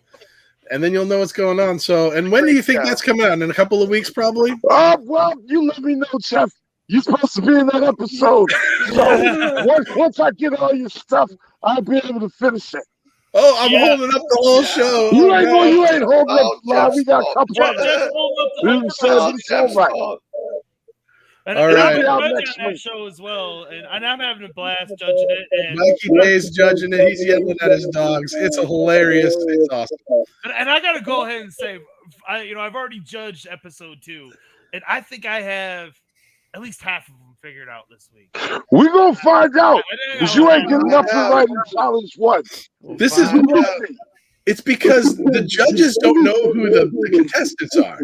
and then you'll know what's going on. So, and when do you think that's coming out? In a couple of weeks, probably? Well, you let me know, Jeff. You're supposed to be in that episode. So once I get all your stuff, I'll be able to finish it. Oh, I'm holding up the whole show. You ain't holding up live. We got a couple Jeff, others. Jeff's holding up the You whole said it's all right. And, All and right. I'm Be out judging next on that week. show as well, and I'm having a blast judging it. And Mikey J's judging it. He's yelling at his dogs. It's a hilarious. It's awesome. And I got to go ahead and say, I've already judged episode 2, and I think I have at least half of them figured out this week. We're going to find out. Because you ain't getting nothing right in challenge 1. This is it's because the judges don't know who the contestants are.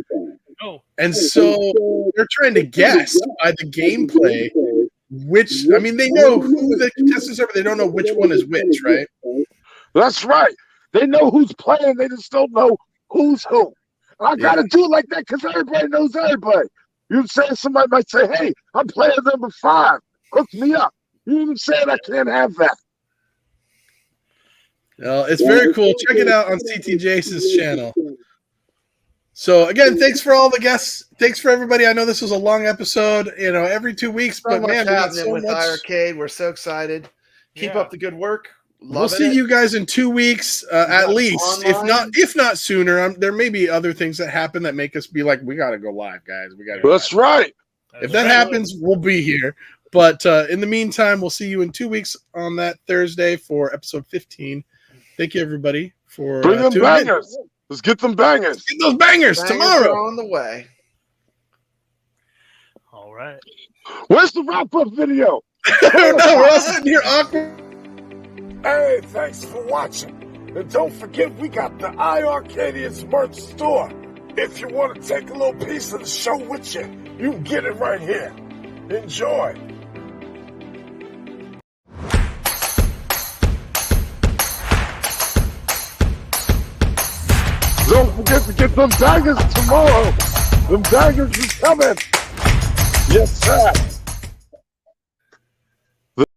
Oh. And so they're trying to guess by the gameplay they know who the contestants are, but they don't know which one is which, right? That's right. They know who's playing. They just don't know who's who. I got to do it like that because everybody knows everybody. You say somebody might say, hey, I'm player number 5. Hook me up. You even saying I can't have that. Well, it's very cool. Check it out on CT Jason's channel. So again, thanks for all the guests. Thanks for everybody. I know this was a long episode, every 2 weeks, but much man, we got happening so with much. iiRcade. We're so excited. Keep up the good work. We'll see you guys in 2 weeks, at least, if not sooner. There may be other things that happen that make us be like, we got to go live, guys. We got to. That's right. If that happens, we'll be here. But in the meantime, we'll see you in 2 weeks on that Thursday for episode 15. Thank you, everybody, for bring them tuning bangers. in. Let's get them bangers. Let's get those bangers tomorrow. Are on the way. All right. Where's the wrap-up video? No, we're all sitting here awkward. Hey, thanks for watching. And don't forget, we got the iiRcadians merch store. If you want to take a little piece of the show with you, you can get it right here. Enjoy. Don't forget to get them bangers tomorrow. Them bangers is coming. Yes, sir.